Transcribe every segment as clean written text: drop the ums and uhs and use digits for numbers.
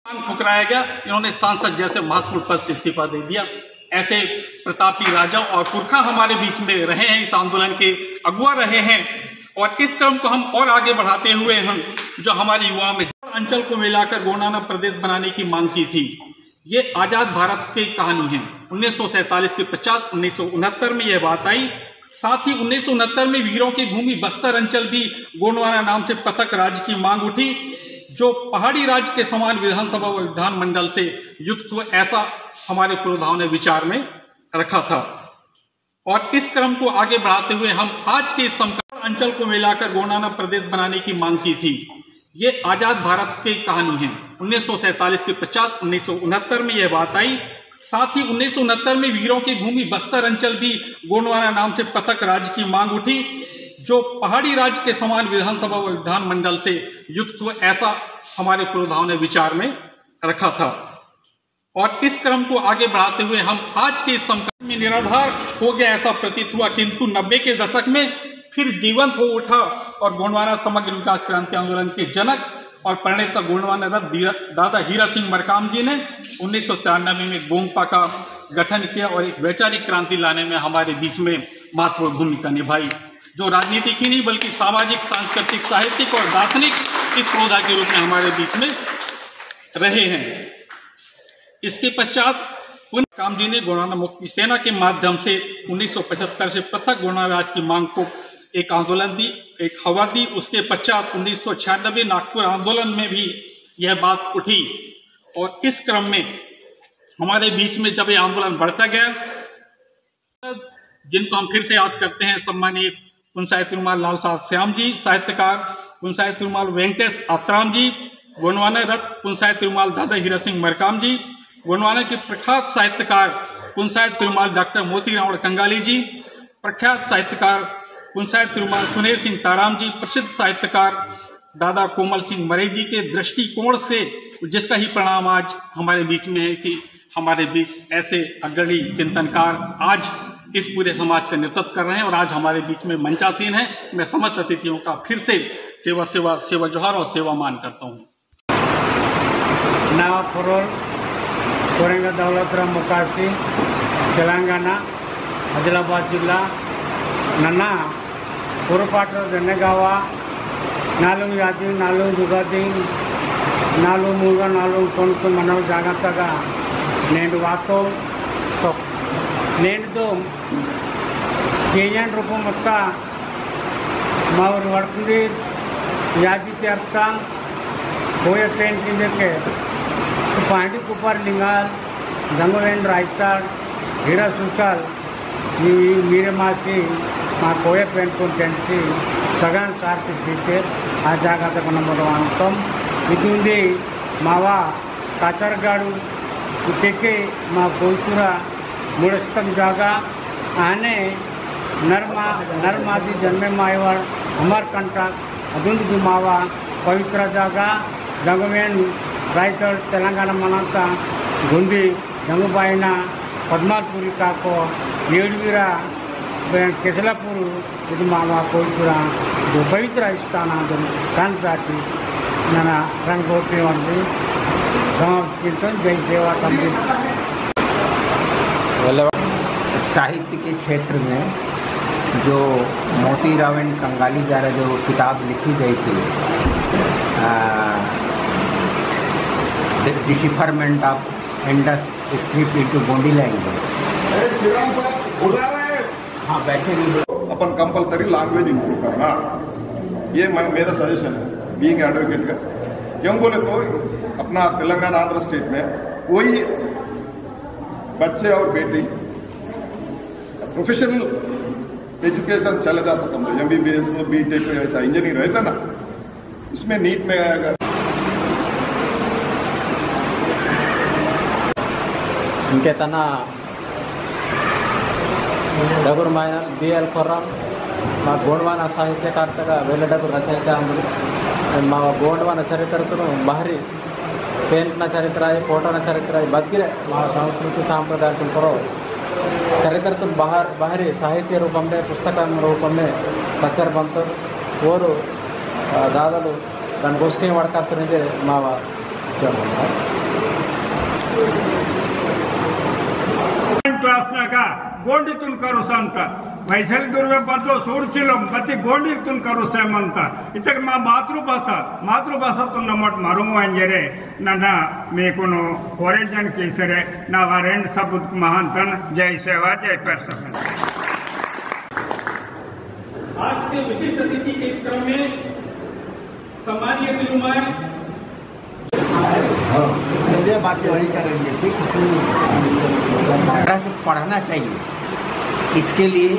ठुकराया गया। इन्होंने सांसद जैसे महत्वपूर्ण पद से इस्तीफा दे दिया। ऐसे प्रतापी राजा और पुरखा हमारे बीच में रहे हैं, इस आंदोलन के अगुआ रहे हैं और इस क्रम को हम और आगे बढ़ाते हुए हम जो हमारे युवाओं में अंचल को मिलाकर गोंडवाना प्रदेश बनाने की मांग की थी। ये आज़ाद भारत की कहानी है। 1947 के पश्चात 1969 में यह बात आई। साथ ही 1969 में वीरों की भूमि बस्तर अंचल भी गोंडवाना नाम से पृथक राज्य की मांग उठी, जो पहाड़ी राज्य के समान विधानसभा व विधानमंडल से युक्त हो, ऐसा हमारे पुरोधाओं ने विचार में रखा था। और इस क्रम को आगे बढ़ाते हुए हम आज के इस समकालीन अंचल को मिलाकर गोंडवाना प्रदेश बनाने की मांग की थी। ये आज़ाद भारत की कहानी है। 1947 के पश्चात 1969 में यह बात आई। साथ ही 1969 में वीरों की भूमि बस्तर अंचल भी गोंडवाना नाम से पृथक राज्य की मांग उठी, जो पहाड़ी राज्य के समान विधानसभा व विधानमंडल से युक्त हो, ऐसा हमारे पुरोधाओं ने विचार में रखा था। और इस क्रम को आगे बढ़ाते हुए हम आज के इस समकालीन में निराधार हो गया ऐसा प्रतीत हुआ, किंतु 90 के दशक में फिर जीवंत हो उठा और गोंडवाना समग्र विकास क्रांति आंदोलन के जनक और प्रणेता गोंडवाना रत्न दादा हीरा सिंह मरकाम जी ने 1993 में गोंगपा का गठन किया और एक वैचारिक क्रांति लाने में हमारे बीच में महत्वपूर्ण भूमिका निभाई, जो राजनीतिक ही नहीं बल्कि सामाजिक, सांस्कृतिक, साहित्यिक और दार्शनिक इस पौधा के रूप में हमारे बीच में रहे हैं। इसके पश्चात मरकाम जी ने गोंडवाना मुक्ति सेना के माध्यम से 1975 से पृथक गोंडवाना राज्य की मांग को एक आंदोलन दी, एक हवा दी। उसके पश्चात 1996 नागपुर आंदोलन में भी यह बात उठी और इस क्रम में हमारे बीच में जब यह आंदोलन बढ़ता गया, जिनको हम फिर से याद करते हैं, सम्मानित पुंसाय तिरुमाल लाल साहब श्याम जी, साहित्यकार पुंसाय तिरुमाल वेंकटेश आत्राम जी, गोंडवाना रत्न पुंसाय तिरुमाल दादा हीरा सिंह मरकाम जी, गोंडवाना के प्रख्यात साहित्यकार पुंसाय तिरुमाल डॉक्टर मोती रावण कंगाली जी, प्रख्यात साहित्यकार पुंसाय तिरुमाल सुनेर सिंह ताराम जी, प्रसिद्ध साहित्यकार दादा कोमल सिंह मरे जी के दृष्टिकोण से, जिसका ही परिणाम आज हमारे बीच में है कि हमारे बीच ऐसे अग्रणी चिंतनकार आज इस पूरे समाज का नेतृत्व कर रहे हैं और आज हमारे बीच में मंचासीन है। मैं समस्त अतिथियों का फिर से सेवा जोहार और सेवा मान करता हूँ। कोरेंगा दौलतराम मुकाशी, तेलंगाना, आदिलाबाद जिला। ನನ್ನ పొరపాటు దన్నగావ 4 యాది 4 యుగాది 4 మూగా 4 కొనుక్కు మనం జాగ్రత్తగా నేను వాతో నేనుతో కేజన్ రూపం మొత్త మా ఊరు పడుతుంది యాది తీర్థ పోయే ట్రైన్ కిందకే పాండి కుప్పర్ లింగాల్ గంగవేంద్ర రాయితాడ్ హీరా సుశాల్ మీరే మాకి మా కోయ పెంచుకుంటే సగం సార్కి తీస్తే ఆ జాగ్రత్తగా నమ్మడం అంతం ఇది ఉంది మావా కాచర్గాడు ఇక్కడికి మా కోయితుర మూడస్తం జాగా ఆనే नरमादी जन्मे मायवाड़ अमरकंटक अदुंदी मावा पवित्र जगह जंगवेन रायगढ़ तेलंगाना मनाता गुंडी जंगबाइना पद्मापुरी काको येडवीरा केसलापुर ఇది మావా కోయితుర పవిత్ర स्थान కాన్సాటి ನನ್ನ ರಂಗೋಟಿ ಒಂದು समर्पित जय सेवा तंबी। साहित्य के क्षेत्र में जो मोती रावण कंगाली द्वारा जो किताब लिखी गई थी, decipherment of Indus script into Gondi language. हाँ बैठे नहीं अपन कंपलसरी लैंग्वेज इंप्रूव करना, ये मेरा सजेशन है बीइंग एडवोकेट का। क्यों बोले तो अपना तेलंगाना आंध्र स्टेट में कोई बच्चे और बेटी प्रोफेशनल एजुकेशन चले जाता, समझो MBBS BTech ऐसा इंजीनियर रहता ना, उसमें नीट में आएगा। इनके तना डगुर माया BL फॉरम మా గోండవాన సాహిత్యకర్తగా వెల్లడగు రచయిత మా గోండవాన చరిత్రను భారీ पेंटन चरित्र है, फोटोन चरित्र है, बदगिरे संस्कृति सांप्रदायिक चरित्र तो बाहरी साहित्य रूप में पुस्तक रूप में कच्चर बंत और दादा दान गोष्ठी मड़का मावा ಕ್ಲಾಸ್ನಾಗ ಗೋಂಡಿ ತುನ್ಕರು ಅಂತ ವೈಶಾಲಿ ದುರ್ವೆ ಬದ್ದು ಸೂಡ್ಚಿಲಂ ಬತ್ತಿ ಗೋಂಡಿ ತುನ್ಕರು ಸೇಮ್ ಅಂತ ಇತಕ ಮಾ ಮಾತೃಭಾಷಾ ತುನ್ನ ಮಟ್ ಮರುಮು ಅಂಜರೆ ನನ್ನ ಮೇಕುನು कोरेजन केसरे ना वारेंड सबूत महानतन जय सेवा जय पैसा। आज के विशिष्ट अतिथि के इस क्रम में सम्मानीय दिलुमाए बातें वही करेंगे, ठीक से पढ़ना चाहिए। इसके लिए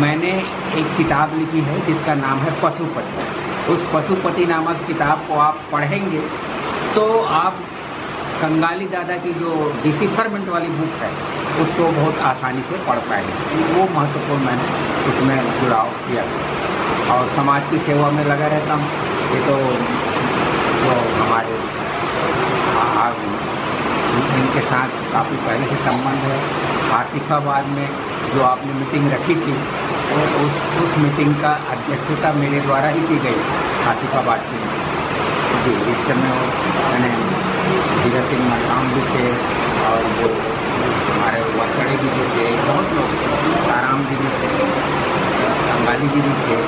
मैंने एक किताब लिखी है जिसका नाम है पशुपति। उस पशुपति नामक किताब को आप पढ़ेंगे तो आप कंगाली दादा की जो डिसिफरमेंट वाली बुक है उसको बहुत आसानी से पढ़ पाएंगे। वो महत्वपूर्ण मैंने उसमें जुड़ाव किया और समाज की सेवा में लगा रहता हूँ। ये तो जो हमारे इनके साथ काफ़ी पहले से संबंध है। आसिफाबाद में जो आपने मीटिंग रखी थी उस मीटिंग का अध्यक्षता मेरे द्वारा ही की गई आसिफाबाद की जी। इस समय मैंने धीरज सिंह मरकाम भी थे और वो हमारे वरकड़े भी थे, बहुत लोग, आराम जी भी थे, कंगाली जी भी थे।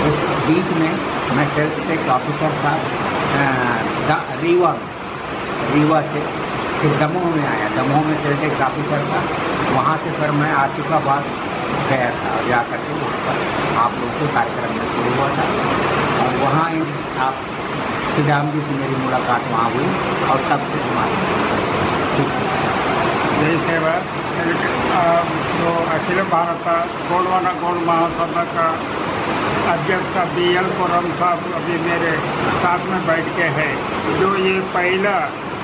उस बीच में मैं सेल्स टैक्स ऑफिसर था रीवा से, फिर दमोह में आया, दमोह में सेल्स टैक्स ऑफिसर था। वहाँ से फिर मैं आसिफाबाद गया था और जा करके वहाँ पर आप लोगों के कार्यक्रम में शुरू हुआ था और वहाँ आप श्रीराम जी से मेरी मुलाकात वहाँ हुई और तब से हमारी जय सेवा। जो अखिल भारत गोंडवाना गोंड महासभा का अध्यक्ष BL कोरम साहब अभी मेरे साथ में बैठ के है। जो ये पहला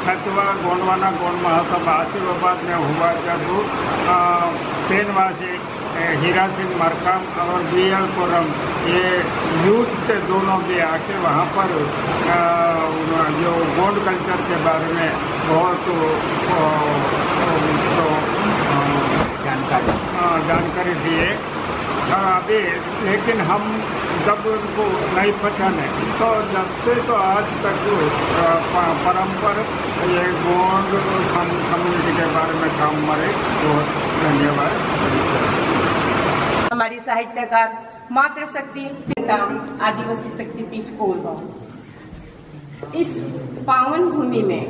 7वां गोंडवाना गोंड महासभा आसिफाबाद में हुआ जब पेनवासी हीरा सिंह मरकाम और BL कोरम ये यूथ से दोनों भी आके वहाँ पर जो गोंड कल्चर के बारे में बहुत जानकारी दिए। अभी लेकिन हम जब उनको नहीं पहचाने तो जब से तो आज तक परंपरा ये गोंड कम्युनिटी के बारे में काम हमारे बहुत धन्यवाद। हमारी साहित्यकार मातृशक्ति आदिवासी शक्तिपीठ कोलगांव इस पावन भूमि में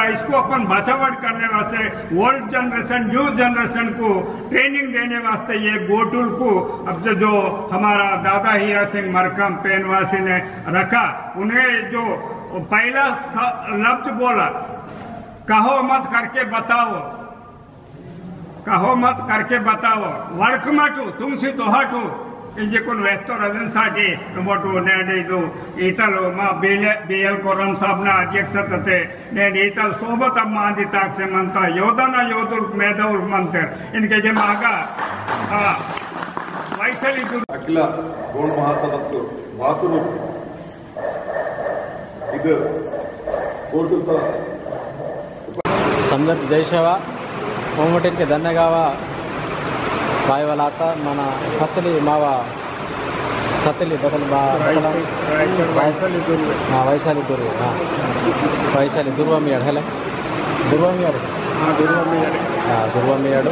इसको अपन बचावट करने वास्ते ओल्ड जनरेशन न्यू जनरेशन को ट्रेनिंग देने वास्ते ये गोटुल को अब जो हमारा दादा हीरा सिंह मरकाम पेनवासी ने रखा, उन्हें जो पहला लफ्ज बोला कहो मत करके बताओ, कहो मत करके बताओ, वर्क मटू तुम सी तो हटू इंजे कोन वेस्तो रजन साटी मोटू ने दो इतलो मा BL कोरम साहब ना अध्यक्षते ने इतल सोबत मांदी ताक से मनता योधना योधुल मेधुल मंत्र इनके जे मागा वैशाली अखिल गोंड महासभा वातुलु ಇದು ಕೋಟುತ समझ जय सेवा मोमटिन के धन्यगावा भाई वाला आता मना सतली मावा सतली बदल वैशाली दुर्व हाँ वैशाली दुर्व मेड़ है दुर्व मेड़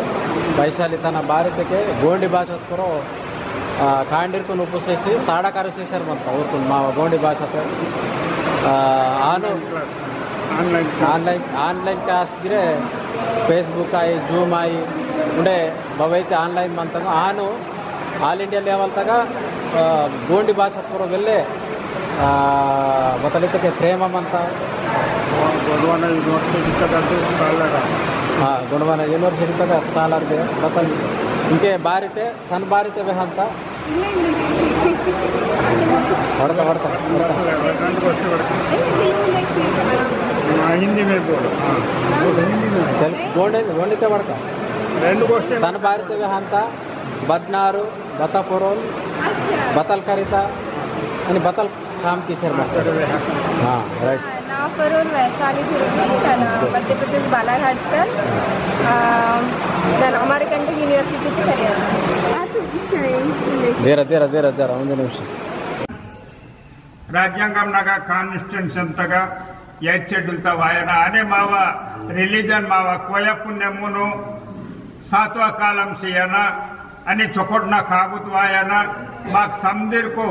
वैशाली तन भारत के गोंडी भाषा करो कांडिर को उपसेसी साड़ा कार्य शेषर बनता और मा गोंडी भाषा ಆನ್ಲೈನ್ ಕ್ಲಾಸ್ ಗಿರೆ ಫೇಸ್ಬುಕ್ ಆಯಿ ಜೂಮ್ ಆಯಿ ಉಂಡೆ ಬವೈತೆ ಆನ್ಲೈನ್ ಮಂತಾಗ ಆನು ಆಲ್ ಇಂಡಿಯಾ ಲೆವೆಲ್ ತಗ ಗೋಂಡಿ ಭಾಷಾ ಪೂರ ಬೆಲ್ಲೆ ಬತಲಿತಕ್ಕೆ ಪ್ರೇಮಂ ಅಂತ ಗುಣವಾನ ಯೂನಿವರ್ಸಿಟಿ ತಗ ಸ್ಕಾಲರ್ಗೆ ಬತಲ್ ಇಂಕೆ ಬಾರಿತೆ ತನ್ನ ಬಾರಿತೆ ಅಂತ ಹೊಡ್ತಾ हिंदी में बोलो गोंडिते बड़का तन बारिते ಅಂತ बदनारू बतापुरोल बतल करिता आणि बतल काम किसर हाँ राइट ना परोल वैशाली मध्य प्रदेश बालाघाट पर हमारे कंट्री यूनिवर्सिटी की ಒಂದು ನಿಮಿಷ ರಾಜ್ಯಾಂಗಂನಾಗ ಕಾನ್ಸ್ಟಿಟ್ಯೂಷನ್ ತಗ 8 షెడ్యూల్ తో వాయన అనే మావా రిలీజన్ మావా కోయ పుణ్యమును 7वा कालम सियाना आणि चोकोटना खागुत वायाना माग समदीर को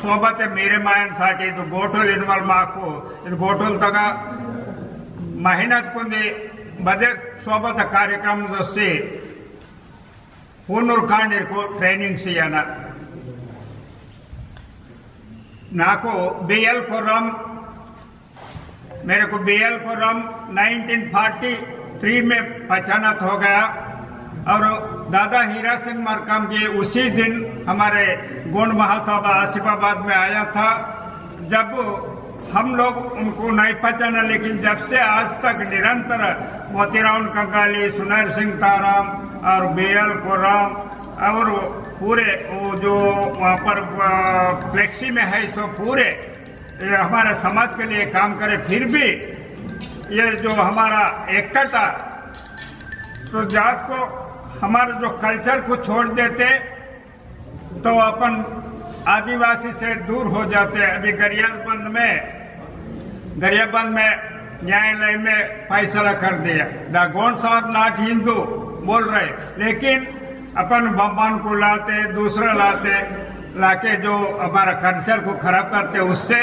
सोबत मेरे मायन साठी ಇದು ಗೋಟೋಲ್ ಇನ್ವಾಲ್ವ್ ಮಾಕು ಇದು ಗೋಟೋಲ್ ತಗ मेहनत कुंदी बदे सोबत कार्यक्रम से हुनूर खांडीर को ट्रेनिंग सियाना नाको बीएल खुर्रम मेरे को बीएल खुर्रम 1943 में पहचानत हो गया और दादा हीरा सिंह मरकम जी उसी दिन हमारे गोंड महासभा आसिफाबाद में आया था। जब हम लोग उनको नहीं पहचाना, लेकिन जब से आज तक निरंतर मोतीराम कंगाली, सुनैर सिंह ताराम और बीएल खुर्रम और पूरे वो जो वहाँ पर फ्लेक्सी में है सो पूरे हमारे समाज के लिए काम करे। फिर भी ये जो हमारा एकता तो जात को हमारे जो कल्चर को छोड़ देते तो अपन आदिवासी से दूर हो जाते। अभी गरियाबंद में न्यायालय में फैसला कर दिया the Gonds are not Hindu बोल रहे, लेकिन अपन बम्बान को लाते दूसरा लाते लाके जो हमारा कल्चर को खराब करते उससे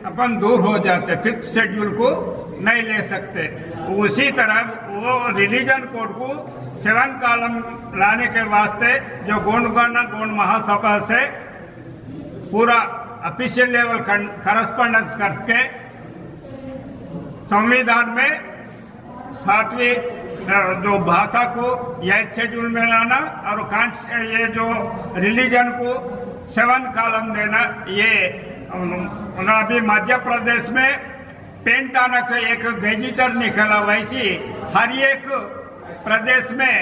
अपन दूर हो जाते, 5th शेड्यूल को नहीं ले सकते। उसी तरह वो रिलीजन कोड को 7 कॉलम लाने के वास्ते जो गोंड महासभा से पूरा ऑफिशियल लेवल करस्पॉन्डेंस करके संविधान में 7वीं जो भाषा को 8th शेड्यूल में लाना और ये जो रिलीजन को 7 कॉलम देना, ये अभी मध्य प्रदेश में पेंट आना का एक गजिटर निकला, वैसी हर एक प्रदेश में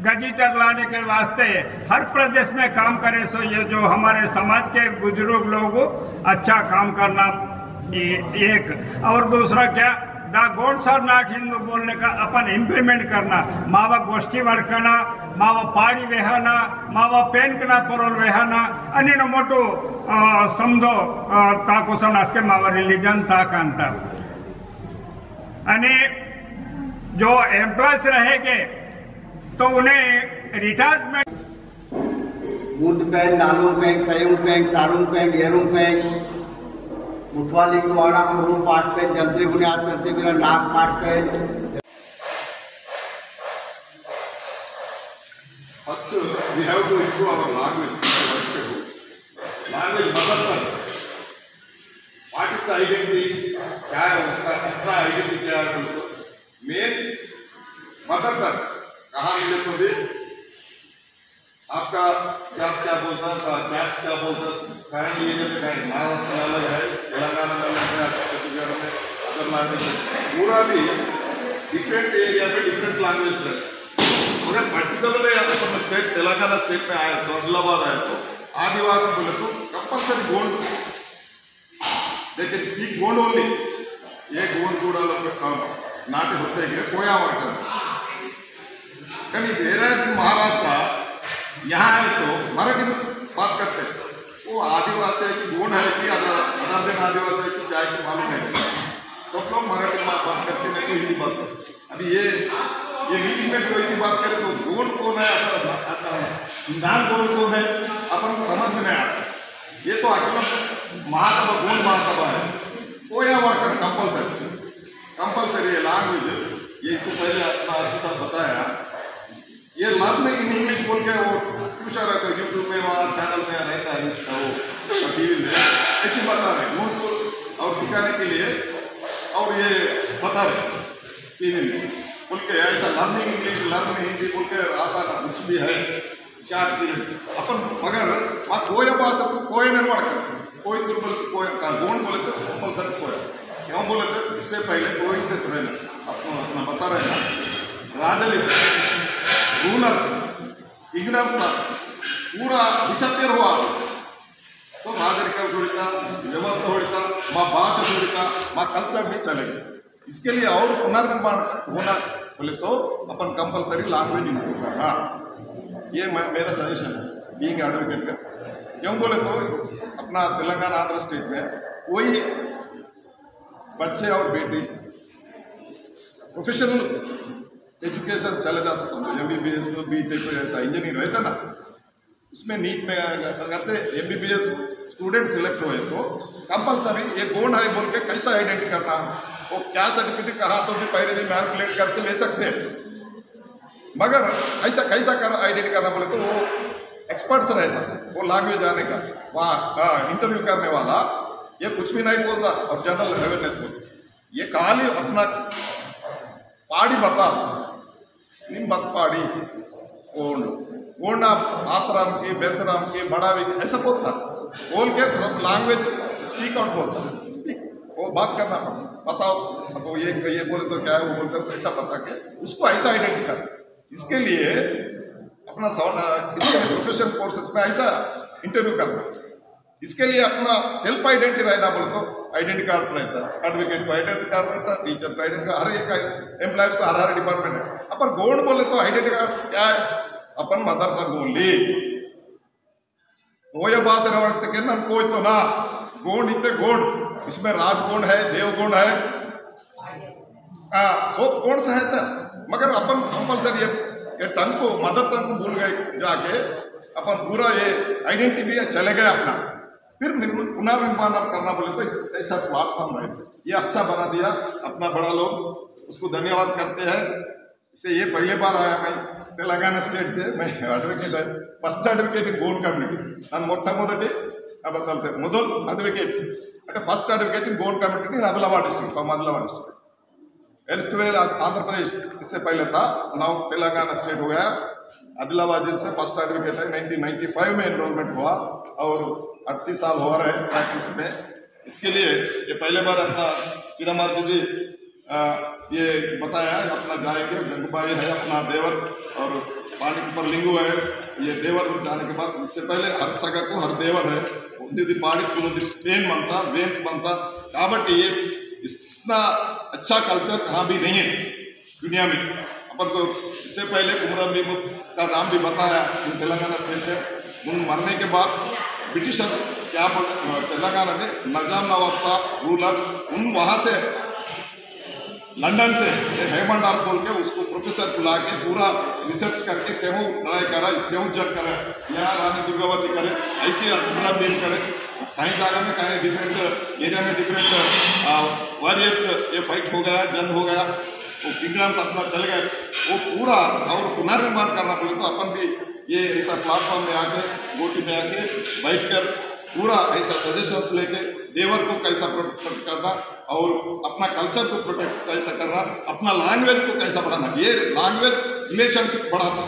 गजिटर लाने के वास्ते हर प्रदेश में काम करे। सो ये जो हमारे समाज के बुजुर्ग लोग अच्छा काम करना एक, और दूसरा क्या the gods are not Hindu बोलने का अपन इम्प्लीमेंट करना। मावा गोष्ठी वड़कना, मावा पाड़ी वेहाना, मावा पेनकना परोल वेहाना अनि न मोटो समझो ताकोसन असके मावा रिलीजन ताकंता अनि जो एम्प्लॉयज रहेंगे तो उन्हें रिटायरमेंट बूंद पैंग, नालूं पैंग, सयूं पैंग, सारूं पैंग, येरूं पैंग, उठवा लिंगवाड़ा कुरुं पाठ पैंग, जंत्री बुनियाद करते बिना नाक पाठ पैंग। First, we have to improve our language. Language, mother tongue. What is the identity? क्या है उसका कितना आइडेंटिटी क्या है उनको? मेन मदर टंग कहाँ मिले तो भी आपका क्या बोलता है, कैस्ट क्या बोलता है, कहीं ये जगह कहीं महाराष्ट्र में अलग है, तेलंगाना में अलग है, छत्तीसगढ़ में अदर लैंग्वेज है, पूरा भी डिफरेंट एरिया में डिफरेंट लैंग्वेज है। उन्हें पर्टिकुलरली अपन स्टेट तेलंगाना स्टेट में आए तो आदिलाबाद आए तो आदिवासी बोले तो compulsory Gond they can speak Gond only. ये गोंड कूड़ा नाटे होते हैं कोया वाटर कहीं वेरे महाराष्ट्र यहाँ है तो मराठी में बात करते हैं। वो आदिवासी है कि गोंड है कि अदर आदिवासी है कि क्या कि मालूम है, सब लोग मराठी में बात करते हैं, तो हिंदी बात करते। अभी ये मीटिंग में भी वैसी बात करें तो गोंड कौन है, नान गोंड कौन है अपन को समझ में नहीं आता। ये तो अकेला महासभा गोंड महासभा है, कोया वर्कर कंपल्सरी ये लैंग्वेज, ये इससे पहले अपना अर्थ बताया। ये लर्निंग इन इंग्लिश बोल के वो ट्यूशन रहता है यूट्यूब में, वहाँ चैनल में रहता है वो टीवी में ऐसे बता रहे नोट को और सिखाने के लिए, और ये बता रहे टीवी में बोल के ऐसा लर्निंग इंग्लिश लर्निंग हिंदी बोल के आता था, कुछ भी है चार पीरियड अपन। मगर वहाँ कोया भाषा को कोया नहीं वाड़कर कोई दुर्बल कोया गोंड बोले तो कंपल्सरी कोया क्यों बोले तो इससे पहले कोई से रहना अपना बता रहे ना राजलिंग रूलर किंगडम सा पूरा डिसअपियर हुआ तो राजरिका जोड़ता व्यवस्था होता माँ भाषा जोड़ता माँ कल्चर भी चलेगा। इसके लिए और पुनर्निर्माण होना बोले तो अपन कंपल्सरी लैंग्वेज इम्प्रूव करना, ये मेरा सजेशन है बीइंग एडवोकेट का। क्यों बोले तो अपना तेलंगाना आंध्र स्टेट में कोई बच्चे और बेटी प्रोफेशनल एजुकेशन चले जाता, समझो MBBS BTech ऐसा इंजीनियर रहता ना, उसमें नीट में अगर से MBBS स्टूडेंट सिलेक्ट हुए तो कंपलसरी ये कौन है बोल के कैसा आइडेंटिटी करना, वो क्या सर्टिफिकेट कहा तो भी पहले भी मैनिपुलेट करके ले सकते हैं, मगर ऐसा कैसा कर आइडेंटिटी करना बोले तो वो एक्सपर्ट्स रहता, वो लैंग्वेज आने का वहाँ इंटरव्यू करने वाला ये कुछ भी नहीं बोलता और जनरल अवेयरनेस बोलता, ये खाली अपना पाड़ी बता निम बत पाड़ी ओण आतराम की बेसराम की बड़ावी की ऐसा बोलता, बोल के लैंग्वेज स्पीक आउट बोलता, स्पीक वो बात करना बताओ, अब वो ये बोले तो क्या है, वो बोलते तो ऐसा बता के उसको ऐसा आइडेंटिटी कर, इसके लिए अपना प्रोफेशनल कोर्सेज में ऐसा इंटरव्यू करना, इसके लिए अपना सेल्फ आइडेंटिटी रहना बोले तो आइडेंटिटी कार्ड रहता, एडवोकेट को आइडेंटिटी कार्ड रहता, टीचर का आइडेंटिटी, हर एक एम्प्लॉयज को हर डिपार्टमेंट है। अपन गोंड बोले तो आइडेंटिटी कार्ड क्या है, अपन मदर टंग ओनली ओय भाषा रवड़ते के नन कोई तो ना गोंड इतने गोंड, इसमें राजगोंड है, देवगोंड है, सब कौन सा है था, मगर अपन कंपलसरी ये टंग को मदर टंग को भूल गए जाके अपन पूरा ये आइडेंटिटी भी चले गए अपना, फिर पुनर्निर्माण करना बोले तो ऐसा प्लेटफॉर्म है, ये अच्छा बना दिया अपना बड़ा लोग, उसको धन्यवाद करते हैं। इससे ये पहले बार आया मैं तेलंगाना स्टेट से, मैं एडवोकेट है, फर्स्ट एडवोकेट गोंड कम्युनिटी ನಾನು ಮೊಟ್ಟಮೊದಟಿ बताते ಮೊದಲು अडवोकेट అంటే first advocate in Gond community in Adilabad district from Adilabad district, erstwhile Andhra Pradesh, इससे पहले था नाउ तेलंगाना स्टेट हो गया, आदिलाबाद जिले से फर्स्ट एडवोकेट है, 1995 में एनरोलमेंट हुआ और 38 साल हो रहे हैं प्रैक्टिस में। इसके लिए ये पहले बार अपना सीडामार्ग जी ये बताया है, अपना जाएंगे जंगबाई है अपना देवर और पानी के ऊपर लिंगू है, ये देवर जाने के बाद इससे पहले हर सगा को हर देवर है, उन्दी पाड़ी को पेन बनता वेंस बनता, काबट्टी ये इतना अच्छा कल्चर कहाँ भी नहीं है दुनिया में। अपन को इससे पहले कुमरम भी का नाम भी बताया तेलंगाना स्टेट में, उन मरने के बाद ब्रिटिशर क्या तेलंगाना में निजाम नवाब था रूलर, उन वहाँ से लंदन से हेमंडार खोल के उसको प्रोफेसर बुला के पूरा रिसर्च करके क्यों लड़ाई करा, क्यों जंग करे, यहाँ रानी दुर्गावती करे, ऐसे पूरा बिल करे, कहीं जगह में कहीं डिफरेंट एरिया में डिफरेंट वॉरियर्स ये फाइट हो गया, जंग हो गया, वो किंगडम्स अपना चले गए, वो पूरा और पुनर्निर्माण करना पड़े तो अपन भी ये ऐसा प्लेटफॉर्म में आके गोटी में आके बैठ कर पूरा ऐसा सजेशंस लेके देवर को कैसा प्रोटेक्ट करना और अपना कल्चर को प्रोटेक्ट कैसा करना, अपना लैंग्वेज को कैसा बढ़ाना, ये लैंग्वेज रिलेशनशिप बढ़ाता,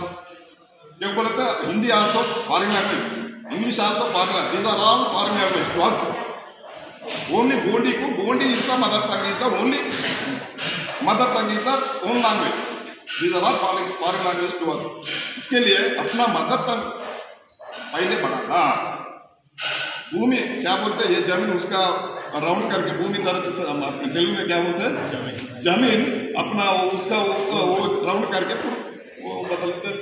जो बोले तो Hindi also foreign language, English also foreign, these are all foreign language to us, only Gondi को Gondi is the mother tongue, is the only mother tongue is the own language, these are all foreign language to us. इसके लिए अपना mother tongue पहले बढ़ाना, भूमि क्या बोलते हैं, ये जमीन उसका राउंड करके भूमि तरफ तेलुगु में क्या बोलते हैं, जमीन अपना उसका वो राउंड करके वो बदलते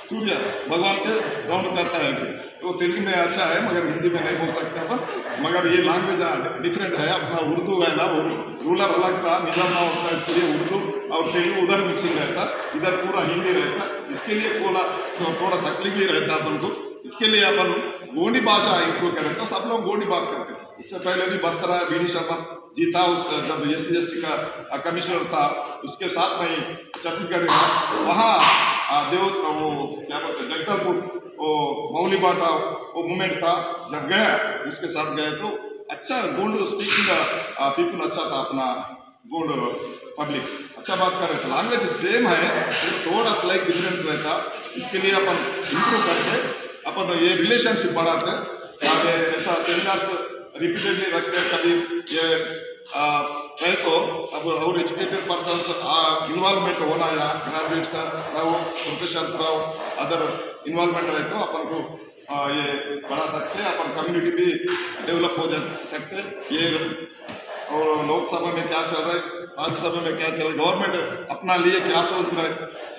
सूर्य भगवान के राउंड करता है ऐसे, वो तेलुगु में अच्छा है मगर हिंदी में नहीं बोल सकते अपन, मगर ये लैंग्वेज डिफरेंट है, अपना उर्दू है ना, वो रूलर अलग था, निजाम ना होता, इसके लिए उर्दू और तेलुगु उधर मिक्सिंग रहता, इधर पूरा हिंदी रहता, इसके लिए थोड़ा तकलीफ ही रहता अपन को। इसके लिए अपन गोंडी भाषा इम्प्रूव करें तो सब लोग गोंडी बात करते हैं। इससे पहले भी बस्तरा बीडी शर्मा जी था, उस जब SC/ST का कमिश्नर था, उसके साथ में छत्तीसगढ़ का वहाँ देव वो क्या बोलते हैं जगदलपुर वो मौली बाटा वो मूवमेंट था, जब गए उसके साथ गए तो अच्छा गोंड स्पीकिंग पीपल अच्छा था, अपना गोंड पब्लिक अच्छा बात कर रहे थे, लैंग्वेज सेम है थोड़ा स्लाइट डिफरेंस रहता, इसके लिए अपन इम्प्रूव करके अपन ये रिलेशनशिप बढ़ाते हैं, आगे ऐसा सेमिनार्स रिपीटेडली रखते हैं, कभी ये रहे तो अब और एजुकेटेड पर्सन इन्वॉल्वमेंट होना या ग्रेजुएट्स रहो प्रोफेसर्स रहो अदर इन्वॉल्वमेंट रहे तो अपन को ये बढ़ा सकते हैं, अपन कम्युनिटी भी डेवलप हो जा सकते हैं। ये और लोकसभा में क्या चल रहा है, राज्यसभा में क्या चल रहा है, गवर्नमेंट अपना लिए क्या सोच रहा है,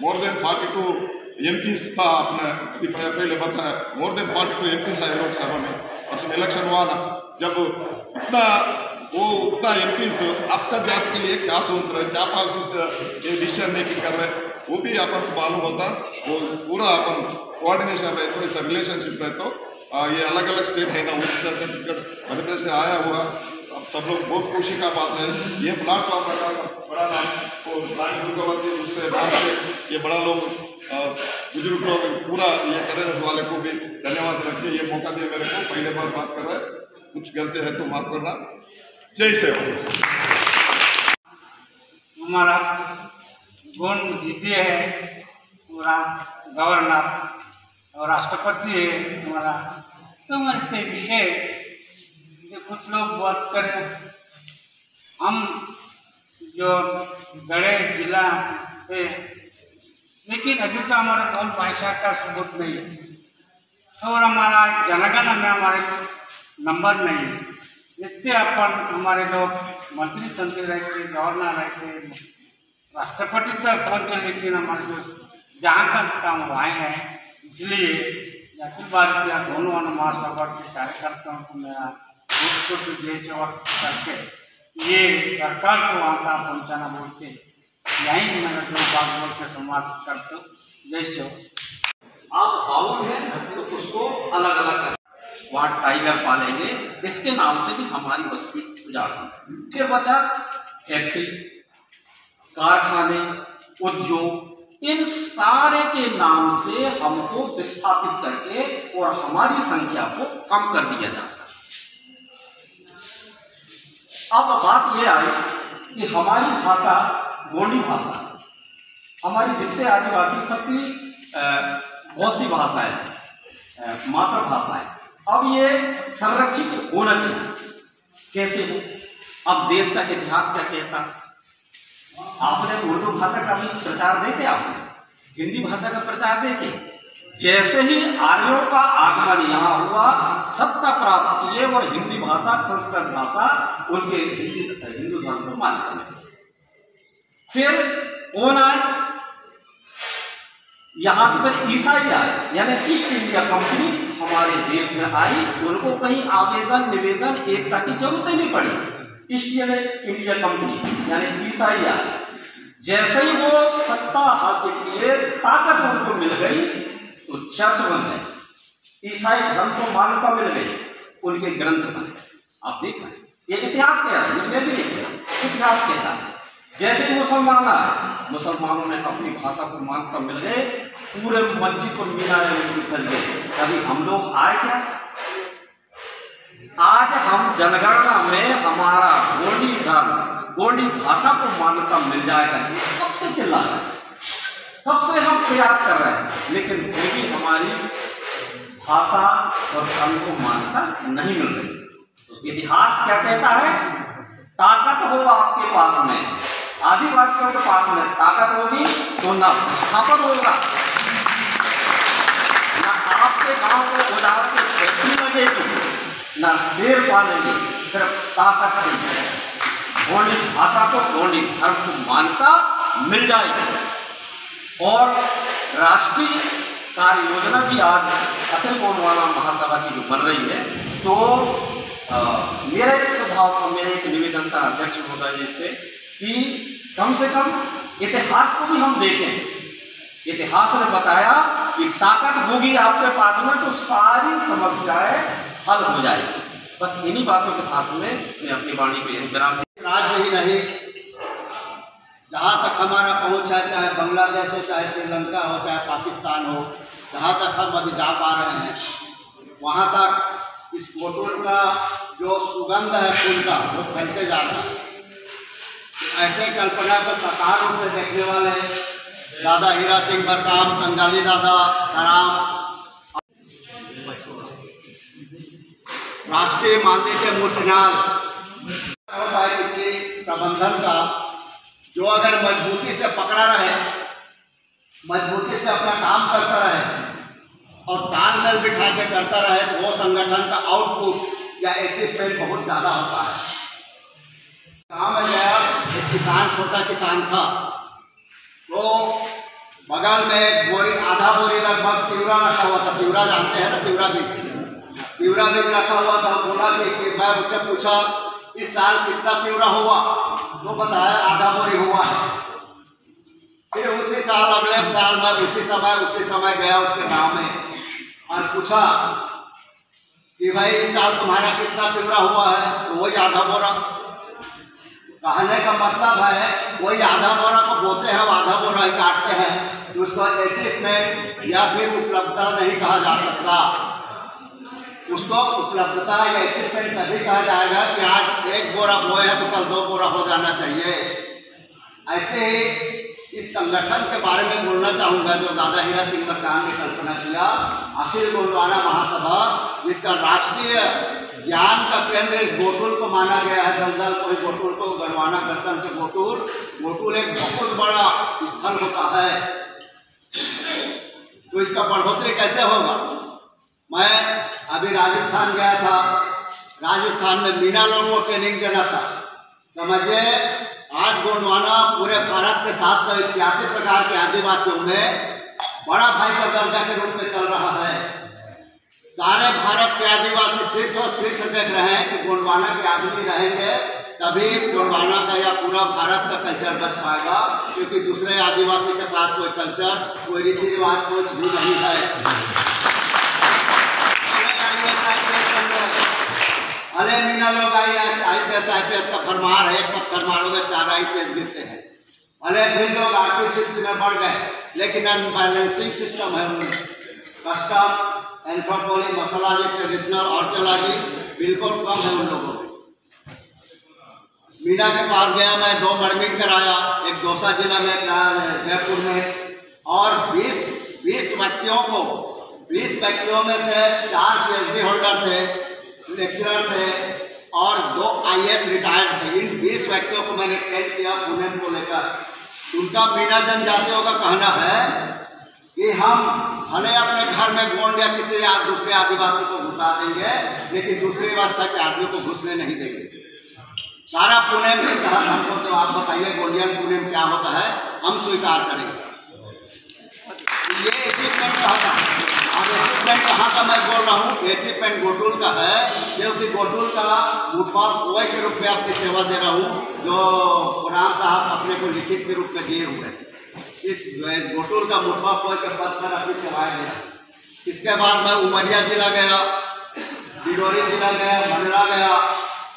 मोर देन 42 MPs था, आपने अभी पहले बताया मोर देन 42 MPs है लोकसभा में, और इलेक्शन हुआ ना जब इतना वो कोटा MP आपका जात के लिए क्या सोच रहे हैं, क्या पॉलिसी ये डिसीजन मेकिंग कर रहे हैं, वो भी अपन को मालूम होता। वो पूरा अपन कोऑर्डिनेशन रहता है, ऐसा रिलेशनशिप रहता हो। ये अलग अलग स्टेट है ना, उड़ीसा छत्तीसगढ़ मध्य प्रदेश से आया हुआ, अब सब लोग बहुत खुशी का बात है। ये प्लेटफॉर्म रखा बड़ा नाम वो रानी दुर्गावती उससे नाम से ये बड़ा लोग बुजुर्ग लोग पूरा ये करने वाले को भी धन्यवाद रखिए, ये मौका दिया मेरे को। पहले बार बात कर रहे हैं, कुछ गलती है तो माफ करना। जय सेवा। हमारा गुण जीते है, पूरा गवर्नर और राष्ट्रपति है हमारा। तो हमारे विषय जो कुछ लोग बात करें, हम जो बड़े जिला है, लेकिन अभी तो हमारा कौन भाषा का सबूत नहीं है और हमारा जनगणना में हमारे नंबर नहीं है। जितने अपन हमारे जो मंत्री संत्री रहते, गवर्नर रहते, राष्ट्रपति तक पहुँचे, लेकिन हमारे जो जहाँ का काम आए हैं, इसलिए अखिल भारतीय दोनों महासभा के कार्यकर्ताओं को मेरा बहुत जय सेवा करके ये सरकार को वहाँ का पहुँचाना बोलते यही मैंने दो बात बोल के समाप्त करते हूँ। जय सेवा। आप बाउल है तो उसको अलग अलग कर, वहाँ टाइगर पालेंगे, इसके नाम से भी हमारी बस्ती उजाड़ती। फिर बचा फैक्ट्री, कारखाने, उद्योग, इन सारे के नाम से हमको विस्थापित करके और हमारी संख्या को कम कर दिया जाता है। अब बात यह आई कि हमारी भाषा गोंडी भाषा, हमारी जितने आदिवासी सबकी बहुत सी भाषाएं, मातृभाषा है। अब ये संरक्षित होना चाहिए। कैसे हो? अब देश का इतिहास क्या कहता? आपने उर्दू भाषा का भी प्रचार देखे, आपने हिंदी भाषा का प्रचार देखे। जैसे ही आर्यों का आगमन यहाँ हुआ, सत्ता प्राप्त किए और हिंदी भाषा, संस्कृत भाषा उनके हिंदू धर्म को मान्यता मिली। फिर कौन आए? यहाँ से फिर ईसाई आए, यानी ईस्ट इंडिया कंपनी हमारे देश में आई। उनको कहीं आवेदन निवेदन एकता की जरूरत ही नहीं पड़ी। ईस्ट इंडिया कंपनी यानी ईसाई आए। जैसे ही वो सत्ता हासिल किए, ताकत उनको मिल गई, तो चर्च बन गए, ईसाई धर्म को मान्यता मिल गई, उनके ग्रंथ बन गए। आप देख रहे हैं, ये इतिहास कह रहा है, ये भी इतिहास कहता है। जैसे मुसलमान आए, मुसलमानों ने अपनी भाषा को मान्यता मिल गए, पूरे मस्जिद को मीनारे सज गए। कभी हम लोग आए क्या? आज हम जनगणना में हमारा गोंडी धर्म, गोंडी भाषा को मान्यता मिल जाएगा, कब से चिल्ला रहे हैं, कब से हम प्रयास कर रहे हैं, लेकिन फिर भी हमारी भाषा और धर्म को मान्यता नहीं मिल रही। तो इतिहास क्या कहता है? ताकत हो आपके पास में, आदिवासियों के पास में ताकत होगी तो ना विस्थापन होगा, ना आपके गांव को उजाड़ के फैक्ट्री लगेगी, ना शेर पालेंगे, सिर्फ ताकत से गोंडी भाषा को, गोंडी धर्म को मान्यता मिल जाएगी। और राष्ट्रीय कार्य योजना भी आज अखिल गोंडवाना महासभा की जो बन रही है, तो मेरा एक सुझाव था, मेरा एक निवेदन था अध्यक्ष महोदय से कि कम से कम इतिहास को भी हम देखें। इतिहास ने बताया कि ताकत होगी आपके पास में तो सारी समस्याएं हल हो जाएगी। बस इन्हीं बातों के साथ में मैं अपनी वाणी को यही विराम। राज्य ही नहीं, जहाँ तक हमारा पहुँच है, चाहे बांग्लादेश हो, चाहे श्रीलंका हो, चाहे पाकिस्तान हो, जहाँ तक हम अभी जा पा रहे हैं, वहाँ तक इस गोटुल का जो सुगंध है फूल का, वो फैलते जा रहा है। ऐसे कल्पना को साकार रूप में देखने वाले दादा हीरा सिंह बरकाम, कंगाली दादा हराम, राष्ट्रीय मानदेय मूर्छनाल किसी प्रबंधन का जो अगर मजबूती से पकड़ा रहे, मजबूती से अपना काम करता रहे और तालमेल बिठा के करता रहे, तो वो संगठन का आउटपुट या अचीवमेंट बहुत ज़्यादा होता है। गाँव में गया, एक किसान, छोटा किसान था, तो बगल में एक बोरी, आधा बोरी लगभग तिवरा रखा हुआ था। तिवरा जानते हैं ना, तिवरा बीज, तिवरा बीज रखा हुआ था। बोला कि मैं उससे पूछा इस साल कितना तीव्र हुआ, तो बताया आधा बोरी हुआ है। फिर उसी साल अगले साल मैं उसी समय गया उसके गांव में और पूछा कि भाई इस साल तुम्हारा कितना तीव्र हुआ है, तो वही आधा बोरा। कहने का मतलब है वही आधा बोरा को बोते हैं, आधा बोरा ही काटते हैं, तो उसको अचीवमेंट या फिर उपलब्धता नहीं कहा जा सकता। उसको उपलब्धता या अचीवमेंट तभी कहा जाएगा कि आज 1 बोरा बोए है तो कल 2 बोरा हो जाना चाहिए। ऐसे ही इस संगठन के बारे में बोलना चाहूँगा जो दादा हीरा सिंह मरकाम ने कल्पना किया, अखिल गोंडवाना महासभा, जिसका राष्ट्रीय ज्ञान का केंद्र इस गोटुल को माना गया है। दलदल कोई गोटुल को गोंडवाना गर्दन से गोटुल एक बहुत बड़ा स्थल होता है, तो इसका बढ़ोतरी कैसे होगा। मैं अभी राजस्थान गया था, राजस्थान में मीना लोगों को ट्रेनिंग देना था। समझिए आज गोंडवाना पूरे भारत के 781 प्रकार के आदिवासियों में बड़ा भाई का दर्जा के रूप में चल रहा है। सारे भारत के आदिवासी सिर्फ और सिर्फ देख रहे हैं कि गोंडवाना के आदमी रहेंगे तभी गोंडवाना का या पूरा भारत का कल्चर बच पाएगा, क्योंकि दूसरे आदिवासी के पास कोई कल्चर, कोई रीति रिवाज कुछ भी नहीं है। अरे मीना लोग IPS का फरमार है, 1 पत्थर मारोगे 4 IPS गिरते हैं। अरे फिर लोग आर्थिक दृष्टि में बढ़ गए, लेकिन अनबैलेंसिंग सिस्टम है उनमें। Custom, anthropology, mythology, traditional, archaeology बिल्कुल कम है उन लोगों में। मीना के पास गया मैं, 2 मड़मिंग कराया, एक दौसा जिला में, एक जयपुर में, और 20 व्यक्तियों में से 4 PhD होल्डर थे, लेक्चरर थे और 2 IAS रिटायर्ड थे। इन 20 व्यक्तियों को मैंने ट्रेन किया पुणे को लेकर। उनका मीना जनजातियों का कहना है कि हम भले अपने घर में गोंड या किसी दूसरे आदिवासी को घुसा देंगे, लेकिन दूसरी अवस्था के आदमी को घुसने नहीं देंगे। सारा पुणे में कहा हमको, तो आप बताइए गोंडियन पुणे में क्या होता है, हम स्वीकार करेंगे। ये अचीवमेंट कहा था। अब अचीवमेंट कहाँ का मैं बोल रहा हूँ, अचीवमेंट गोटुल का है, क्योंकि गोटुल का मुठभा पोए के रूप में आपकी सेवा दे रहा हूँ, जो राम साहब अपने को लिखित के रूप में दिए हुए हैं। इस गोटुल का मुठभा पोए के पद पर अपनी सेवाएं दे रहा। इसके बाद मैं उमरिया जिला गया, डिडोरी जिला गया, मंडला गया।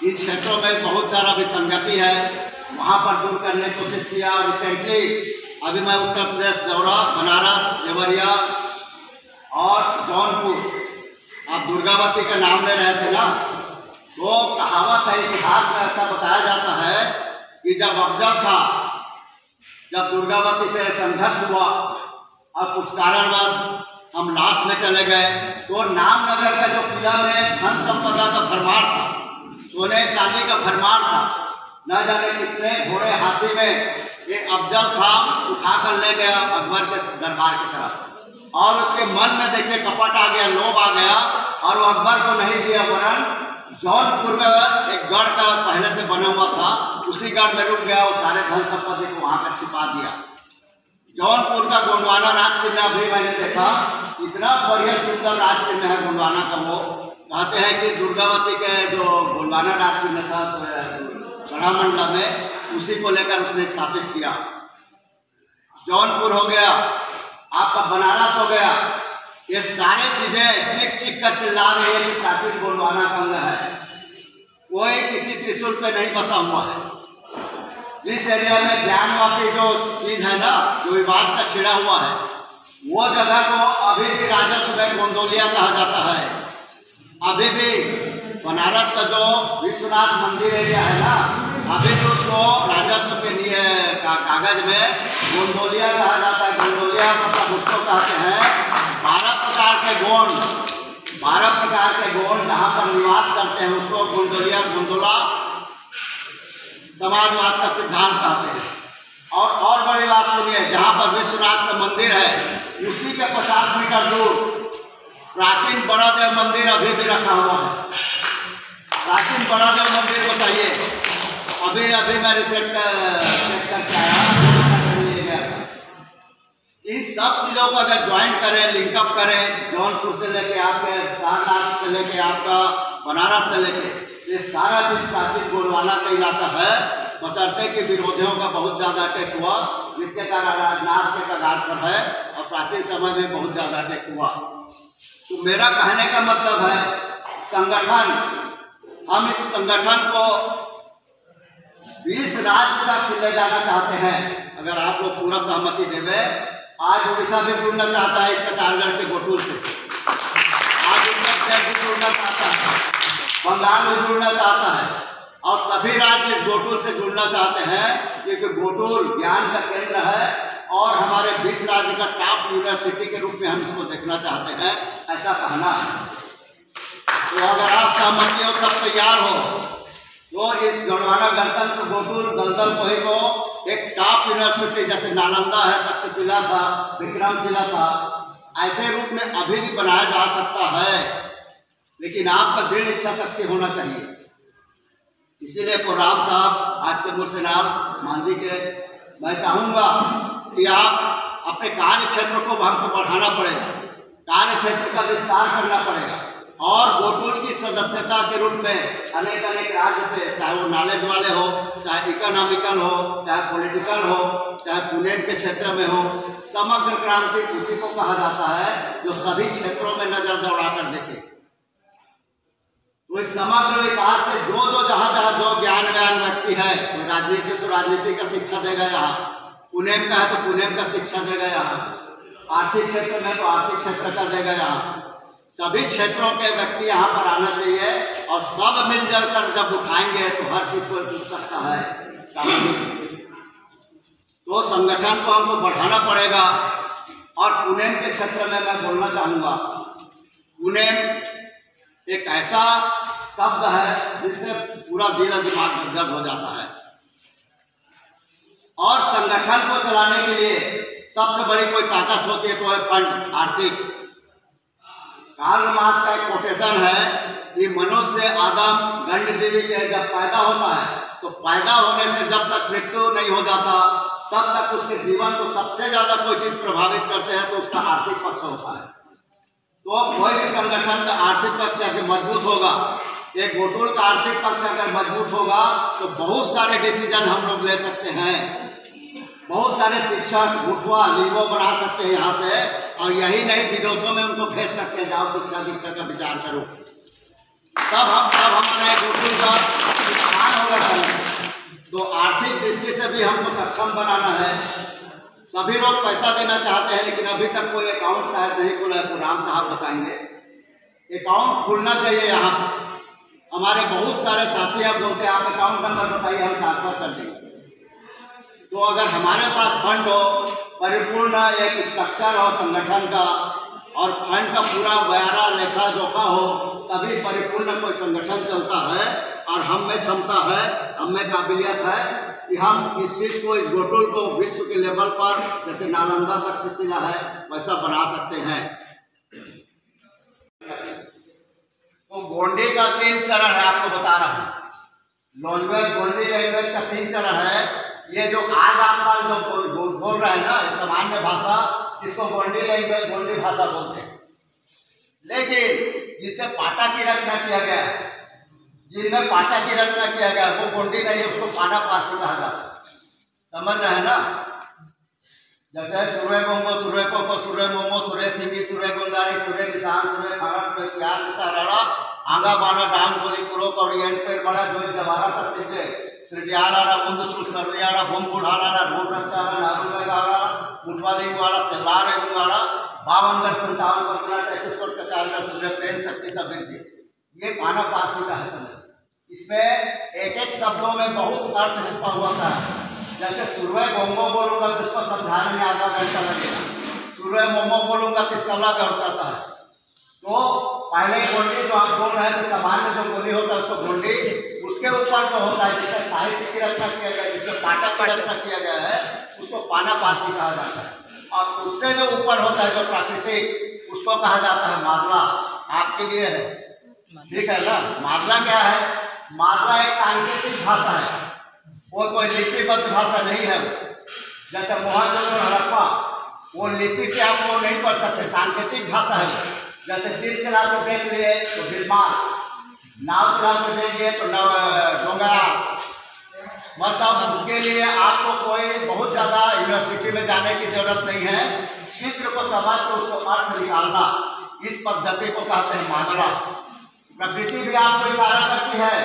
इन क्षेत्रों में बहुत ज़्यादा विसंगति है, वहाँ पर दूर करने की कोशिश किया। रिसेंटली अभी मैं उत्तर प्रदेश दौरा, बनारस, देवरिया और जौनपुर। आप दुर्गावती का नाम ले रहे थे ना, तो कहावत है, इतिहास में ऐसा बताया जाता है कि जब अफजल था, जब दुर्गावती से संघर्ष हुआ और कुछ कारणवश हम लाश में चले गए, तो नामनगर का जो किला में धन संपदा का भरमार था, सोने चांदी का भरमार था, न जाने कितने घोड़े हाथी में एक अफजल था उठा कर ले गया अकबर के दरबार की तरफ। और उसके मन में देखिए कपट आ गया, लोभ आ गया, और वो अकबर को नहीं दिया, वरन जौनपुर में एक गढ़ का पहले से बना हुआ था, उसी गढ़ में रुक गया और सारे धन संपत्ति को वहाँ पर छिपा दिया। जौनपुर का गोंडवाना राज चिन्ह भी मैंने देखा, इतना बढ़िया सुंदर राज चिन्ह है गोंडवाना का। वो कहते हैं कि दुर्गावती के जो गोंडवाना राज चिन्ह था बड़ा मंडला में, उसी को लेकर उसने स्थापित किया। जौनपुर हो गया, आपका बनारस हो गया, ये सारी चीजें चीख चीख कर चिल्ला रही है कि प्राचीन गोंडवाना का अंग है। कोई किसी त्रिशूल पे नहीं बसा हुआ है। जिस एरिया में ज्ञानवापी जो चीज है ना, जो विवाद का छिड़ा हुआ है, वो जगह को अभी भी राजस्व में गोंदोलिया कहा जाता है। अभी भी बनारस का जो विश्वनाथ मंदिर एरिया है ना, अभी भी उसको राजस्व के लिए कागज में गोंदोलिया कहा जाता है। गोंदोलिया मतलब उसको कहते हैं 12 प्रकार के गोंड जहाँ पर निवास करते हैं, उसको गोंदोलिया, गोंदोला समाजवाद का सिद्धांत कहते हैं। और बड़ी बात सुनिए, जहाँ पर विश्वनाथ का मंदिर है, उसी के 50 मीटर दूर प्राचीन बड़ा देव मंदिर अभी भी रखा हुआ है। प्राचीन बड़ा देव मंदिर बताइए, अभी मैं रिसेट करके आया। इन सब चीज़ों को अगर ज्वाइन करें, लिंकअप करें, जौनपुर से लेके आपके सारनाथ से लेके आपका बनारस से लेके, ये सारा चीज प्राचीन गोंडवाना का इलाका है, बशर्ते कि विरोधियों का बहुत ज़्यादा अटैक हुआ, जिसके कारण आज नाश के कगार पर है और प्राचीन समय में बहुत ज़्यादा अटैक हुआ। तो मेरा कहने का मतलब है संगठन, हम इस संगठन को 20 राज्य तक ले जाना चाहते हैं। अगर आप लोग पूरा सहमति देवे, आज उड़ीसा भी जुड़ना चाहता है इस कचारगढ़ के गोटुल से, आज उत्तर प्रदेश भी जुड़ना चाहता है, बंगाल भी जुड़ना चाहता है और सभी राज्य इस गोटुल से जुड़ना चाहते हैं, क्योंकि गोटुल ज्ञान का केंद्र है और हमारे 20 राज्य का टॉप यूनिवर्सिटी के रूप में हम इसको देखना चाहते हैं, ऐसा कहना है। तो अगर आप सहमति हो, सब तैयार हो, तो इस गोंडवाना गणतंत्र गोटुल दलदल कोही को एक टॉप यूनिवर्सिटी जैसे नालंदा है, तक्षशिला था, विक्रमशिला था, ऐसे रूप में अभी भी बनाया जा सकता है, लेकिन आपका दृढ़ इच्छा शक्ति होना चाहिए। इसीलिए कोराम साहब, आज के मुर्शिनाल मांझी के, मैं चाहूँगा कि आप अपने कार्य क्षेत्र को हमको बढ़ाना पड़ेगा, कार्य क्षेत्र का विस्तार करना पड़ेगा और गोटुल की सदस्यता के रूप में अनेक राज्य से, चाहे वो नॉलेज वाले हो, चाहे इकोनॉमिकल हो, चाहे पॉलिटिकल हो, चाहे पुणे के क्षेत्र में हो, समग्र क्रांति उसी को कहा जाता है जो सभी क्षेत्रों में नजर दौड़ा कर देखे। तो इस समग्र विकास से जो जहाँ जो ज्ञान व्यक्ति है, कोई राजनीति तो राजनीति का शिक्षा देगा यहाँ, पुणे का है तो पुणे का शिक्षा देगा यहाँ, आर्थिक क्षेत्र में तो आर्थिक क्षेत्र का देगा यहाँ। सभी क्षेत्रों के व्यक्ति यहाँ पर आना चाहिए और सब मिलजुल कर जब उठाएंगे तो हर चीज को पूछ सकता है। तो संगठन को हमको बढ़ाना पड़ेगा। और पुणे के क्षेत्र में मैं बोलना चाहूँगा, पुणे एक ऐसा शब्द है जिससे पूरा दिल और दिमाग गदगद हो जाता है। और संगठन को चलाने के लिए सबसे बड़ी कोई ताकत होती है तो है फंड, आर्थिक। कार्ल मार्क्स का एक कोटेशन है कि मनुष्य आदम गंडजीवी के जब पैदा होता है तो पैदा होने से जब तक मृत्यु नहीं हो जाता तब तक उसके जीवन को सबसे ज्यादा कोई चीज प्रभावित करते हैं तो उसका आर्थिक पक्ष होता है। तो कोई भी संगठन का आर्थिक पक्ष अगर मजबूत होगा, एक गोटुल का आर्थिक पक्ष अगर मजबूत होगा तो बहुत सारे डिसीजन हम लोग ले सकते हैं, बहुत सारे शिक्षक मुठवा लीगो बना सकते हैं यहाँ से, और यही नहीं विदेशों में उनको भेज सकते हैं, जाओ शिक्षा दीक्षा का विचार करो। तब हमारे गोटुल का स्थान होगा संगठन। तो आर्थिक दृष्टि से भी हमको सक्षम बनाना है। सभी लोग पैसा देना चाहते हैं लेकिन अभी तक कोई अकाउंट शायद नहीं खुला है, तो राम साहब बताएंगे। अकाउंट खुलना चाहिए यहाँ पर। हमारे बहुत सारे साथी आप बोलते हैं आप अकाउंट नंबर बताइए, हम ट्रांसफर कर देंगे। तो अगर हमारे पास फंड हो, परिपूर्ण एक स्ट्रक्चर हो संगठन का और फंड का पूरा ब्यौरा लेखा जोखा हो, तभी परिपूर्ण कोई संगठन चलता है। और हम में क्षमता है, हम में काबिलियत है कि हम इस चीज़ को, इस गोटुल को विश्व के लेवल पर जैसे नालंदा तक्षशिला है वैसा बना सकते हैं। तो गोंडी का 3 चरण है, आपको बता रहा हूँ। लैंग्वेज, गोंडी लैंग्वेज का 3 चरण है। ये जो आज आप जो बोल रहे हैं ना, सामान्य भाषा, इसको गोंडी लैंग्वेज, गोंडी भाषा बोलते हैं। लेकिन जिससे पाटा की रचना किया गया है, जिनमें पाटा की रचना किया गया वो गोंडी नहीं है, उसको पाटा पारसी कहा जाता है। समझ रहे हैं ना? जैसे सूर्य गोंगो, सूर्य कोको, सूर्य मोमो, सूर्य सिंगी, सूर्य गुंदारी, सूर्य निशान, सूर्य खाड़ा, सूर्य चियार, निशा राड़ा, आंगा बाना डाम गोली कुरो कौड़ियन पेड़ बड़ा जो जवारा का सिंचे सृजियाला मुंदसुल सर्रियाला भूम बुढ़ाला रोड रचाला नारुगा गाला मुठवाली वाला सेलारे गुंगाड़ा 52 57 बंगला 33 कचारगढ़ सूर्य प्रेम शक्ति का वृद्धि। ये पाना पारसी का है समझ। इसमें एक एक शब्दों में बहुत अर्थ छिपा हुआ था। जैसे सूर्य गोंगो बोलूंगा तो इसको समझाने में आधा घंटा लगेगा, सूर्य मोमो बोलूंगा तो इसका अलग अर्थ आता है। तो पहले गोंडी जो आप बोल रहे थे, सामान्य जो बोली होता है उसको गोंडी, उसके ऊपर जो होता है जिसका साहित्य की रचना किया गया है, जिसमें पाटा की रचना किया गया है, उसको पाना पारसी कहा जाता है। और उससे जो ऊपर होता है जो प्राकृतिक, उसको कहा जाता है मादला। आपके लिए है, ठीक है ना? मादला क्या है? मादला एक सांकेतिक भाषा है, वो कोई लिपिबद्ध भाषा नहीं है। जैसे मोहनजोदड़ो हड़प्पा, वो लिपि से आप वो नहीं पढ़ सकते, सांकेतिक भाषा है। जैसे दिल चला के देख लिए तो दिलमाल, नाव चला के देंगे तो डोंगा, मतलब उसके लिए आपको कोई बहुत ज़्यादा यूनिवर्सिटी में जाने की जरूरत नहीं है। चित्र को समझ कर उसको अर्थ निकालना, इस पद्धति को कहते हैं मांडला। प्रकृति भी आपको इशारा करती है,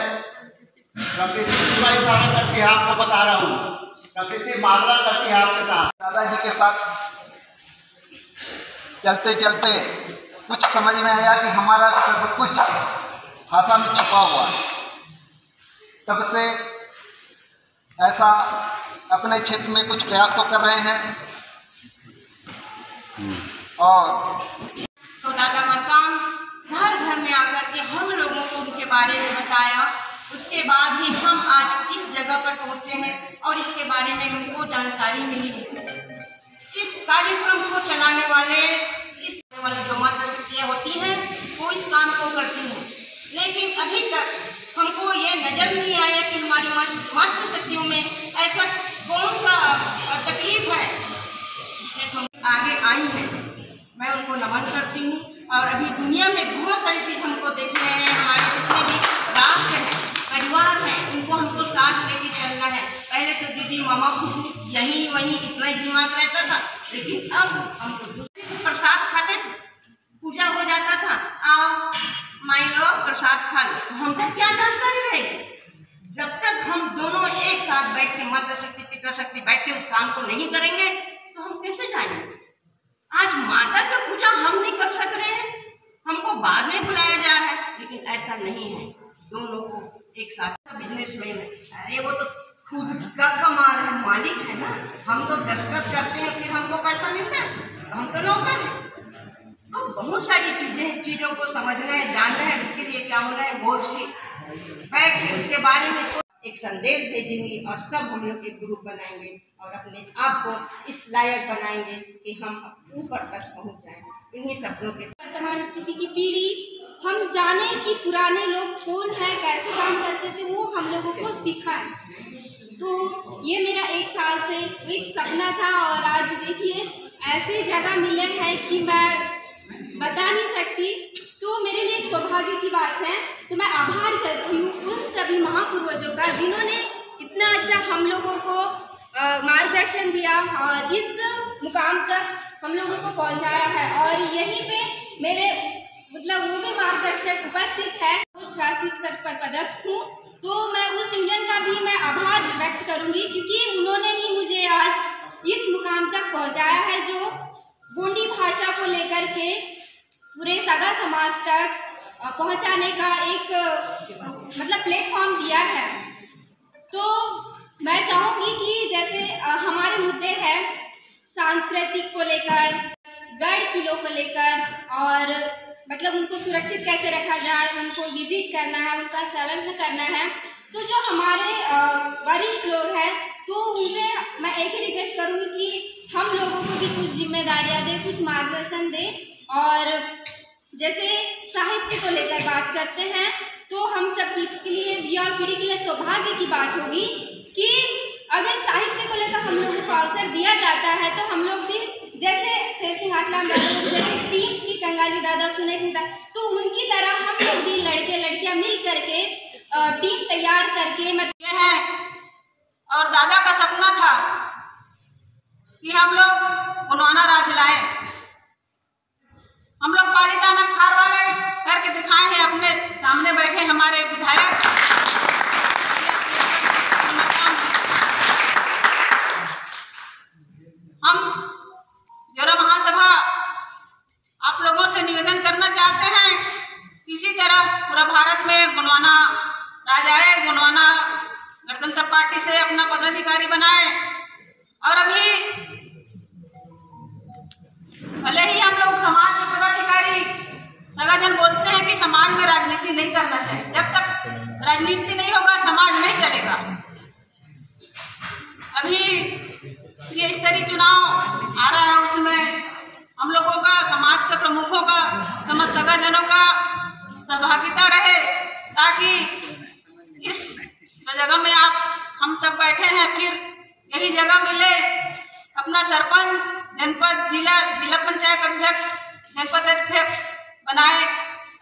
प्रकृति पूरा इशारा करती है, आपको बता रहा हूँ। प्रकृति मांडला करती है आपके साथ। दादाजी के साथ चलते चलते कुछ समझ में आया कि हमारा सब कुछ भाषा में छुपा हुआ है। तब से ऐसा अपने क्षेत्र में कुछ प्रयास तो कर रहे हैं। और तो दादा मरकाम घर घर में आकर के हम लोगों को उनके बारे में बताया। उसके बाद ही हम आज इस जगह पर पहुंचे हैं और इसके बारे में उनको जानकारी मिली है। इस कार्यक्रम को चलाने वाले जो मातृशक्तियाँ होती हैं वो इस काम को करती हैं, लेकिन अभी तक हमको ये नज़र नहीं आया कि हमारी मातृशक्तियों में ऐसा कौन सा तकलीफ है हम आगे आई है। मैं उनको नमन करती हूँ। और अभी दुनिया में बहुत सारी चीज़ हमको देखने हैं। हमारे जितने भी राष्ट्र हैं, परिवार हैं, उनको हमको साथ लेके चलना है। पहले तो दीदी मामा खुद यहीं वहीं इतना ही दिमाग रहता था, लेकिन अब हमको दूसरे को प्रसाद खाते थे, पूजा हो जाता था, आओ माई लो प्रसाद खा लो, हमको क्या जानकारी रहेगी। जब तक हम दोनों एक साथ बैठ के मातृशक्ति पितृशक्ति बैठ के उस काम को नहीं करेंगे तो हम कैसे जाएंगे। आज माता की पूजा हम नहीं कर सक रहे हैं, हमको बाद में बुलाया जा रहा है, लेकिन ऐसा नहीं है। दोनों को एक साथ बिजनेस में अरे वो तो खुद का कमा रहे हैं, मालिक है ना। हम तो दस्तखत करते हैं फिर हमको पैसा मिलता है, हम तो नौकर हैं। तो बहुत सारी चीज़ों को समझना है, जानना है। उसके लिए क्या होना है, गोष्ठी बैठ के उसके बारे में एक संदेश भेजेंगे और सब हम लोग एक ग्रुप बनाएंगे और अपने आप को इस लायक बनाएंगे कि हम ऊपर तक पहुंच जाएं। इन्हीं सपनों के वर्तमान स्थिति की पीढ़ी हम जाने कि पुराने लोग कौन है, कैसे काम करते थे, वो हम लोगों को सिखाएं। तो ये मेरा 1 साल से एक सपना था और आज देखिए ऐसी जगह मिले है कि मैं बता नहीं सकती। तो मेरे लिए एक सौभाग्य की बात है। तो मैं आभार करती हूँ उन सभी महापुरुषों का जिन्होंने इतना अच्छा हम लोगों को मार्गदर्शन दिया और इस मुकाम तक हम लोगों को पहुँचाया है। और यहीं पे मेरे मतलब वो भी मार्गदर्शक उपस्थित है, शास्त्री स्तर पर पदस्थ हूँ। तो मैं उस यूनियन का भी मैं आभार व्यक्त करूँगी क्योंकि उन्होंने ही मुझे आज इस मुकाम तक पहुँचाया है, जो गोंडी भाषा को लेकर के पूरे सगा समाज तक पहुंचाने का एक मतलब प्लेटफॉर्म दिया है। तो मैं चाहूँगी कि जैसे हमारे मुद्दे हैं सांस्कृतिक को लेकर, गढ़ किलों को लेकर और मतलब उनको सुरक्षित कैसे रखा जाए, उनको विजिट करना है, उनका संरक्षण करना है। तो जो हमारे वरिष्ठ लोग हैं तो उनसे मैं एक ही रिक्वेस्ट करूँगी कि हम लोगों को भी कुछ जिम्मेदारियाँ दें, कुछ मार्गदर्शन दें। और जैसे साहित्य को लेकर बात करते हैं तो हम सब के लिए, युवा पीढ़ी के लिए सौभाग्य की बात होगी कि अगर साहित्य को लेकर हम लोगों को अवसर दिया जाता है तो हम लोग भी जैसे शेर सिंह आसलाम दादा जैसे टीम थी, कंगाली दादा, सुने सिंह दादा, तो उनकी तरह हम लोग भी लड़के लड़कियां मिल करके टीम तैयार करके मतलब है। और दादा का सपना था कि हम लोग गुणवाना राज लाएं। हम लोग पालीताना खार वाले करके दिखाए हैं, अपने सामने बैठे हमारे विधायक। हम जोरा महासभा आप लोगों से निवेदन करना चाहते हैं, इसी तरह पूरा भारत में गुणवाना राज आए, गुणवाना गणतंत्र पार्टी से अपना पदाधिकारी बनाए। और अभी भले ही हम लोग समाज के पदाधिकारी सगाजन बोलते हैं कि समाज में राजनीति नहीं करना चाहिए, जब तक राजनीति नहीं होगा समाज नहीं चलेगा। अभी ये स्तरीय चुनाव आ रहा है, उसमें हम लोगों का, समाज के प्रमुखों का, समस्त सगाजनों का सहभागिता रहे, ताकि इस जो जगह में आप हम सब बैठे हैं फिर यही जगह मिले, अपना सरपंच, जनपद, जिला पंचायत अध्यक्ष, जनपद अध्यक्ष बनाए,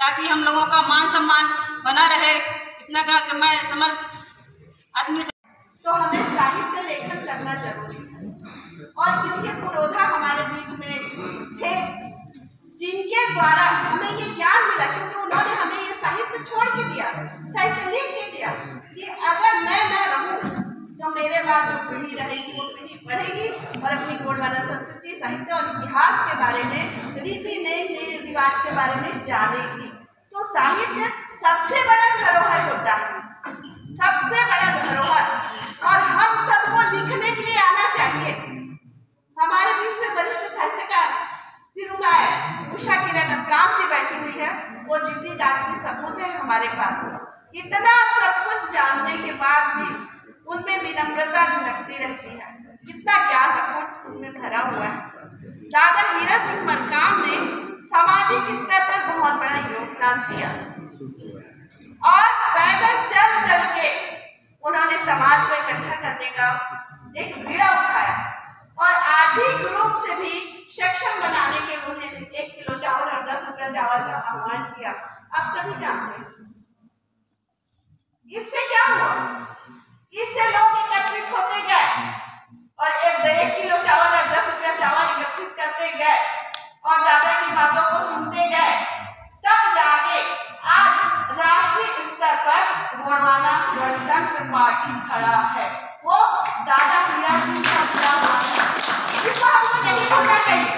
ताकि हम लोगों का मान सम्मान बना रहे, इतना कहा कि मैं समस्त आदमी तो हमें साहित्य लेखन करना जरूरी है। और इसके पुरोधा हमारे बीच में थे जिनके द्वारा हमें ये ज्ञान मिला, क्योंकि उन्होंने हमें ये साहित्य छोड़ के दिया, साहित्य लिख के दिया कि अगर मैं न रहूं तो मेरे बाद जो पीढ़ी रहेगी वो पीढ़ी बढ़ेगी और अपनी गोंडवाना संस्कृति, साहित्य और इतिहास के बारे में, रीति नए रिवाज के बारे में जानेगी। तो साहित्य सबसे बड़ा धरोहर होता है, सबसे बड़ा धरोहर, और हम सबको लिखने के लिए आना चाहिए। हमारे बीच में वरिष्ठ साहित्यकार उषा किरण राम जी बैठी हुई है, वो जितनी जाति सबूत है हमारे पास। इतना सब कुछ जानने के बाद भी उनमें विनम्रता झलकती रहती है, कितना ज्ञान रखो उनमें भरा हुआ है। दादा हीरा सिंह मरकाम ने सामाजिक स्तर पर बहुत बड़ा योगदान दिया और पैदल चल चल के उन्होंने समाज को इकट्ठा करने का एक बीड़ा उठाया और आर्थिक रूप से भी सक्षम बनाने के लिए उन्होंने 1 किलो चावल और 10 रुपया चावल का आह्वान किया। आप सभी जानते हैं इससे क्या हुआ, इससे लोग एकत्रित होते गए और 1 किलो चावल और 10 रुपया चावल एकत्रित करते गए और दादा की बातों को सुनते गए, तब जाके आज राष्ट्रीय स्तर पर गोंडवाना गणतंत्र पार्टी खड़ा है। वो दादा हीरा सिंह का खड़ा हुआ है, इसको हमको नहीं भूलना चाहिए।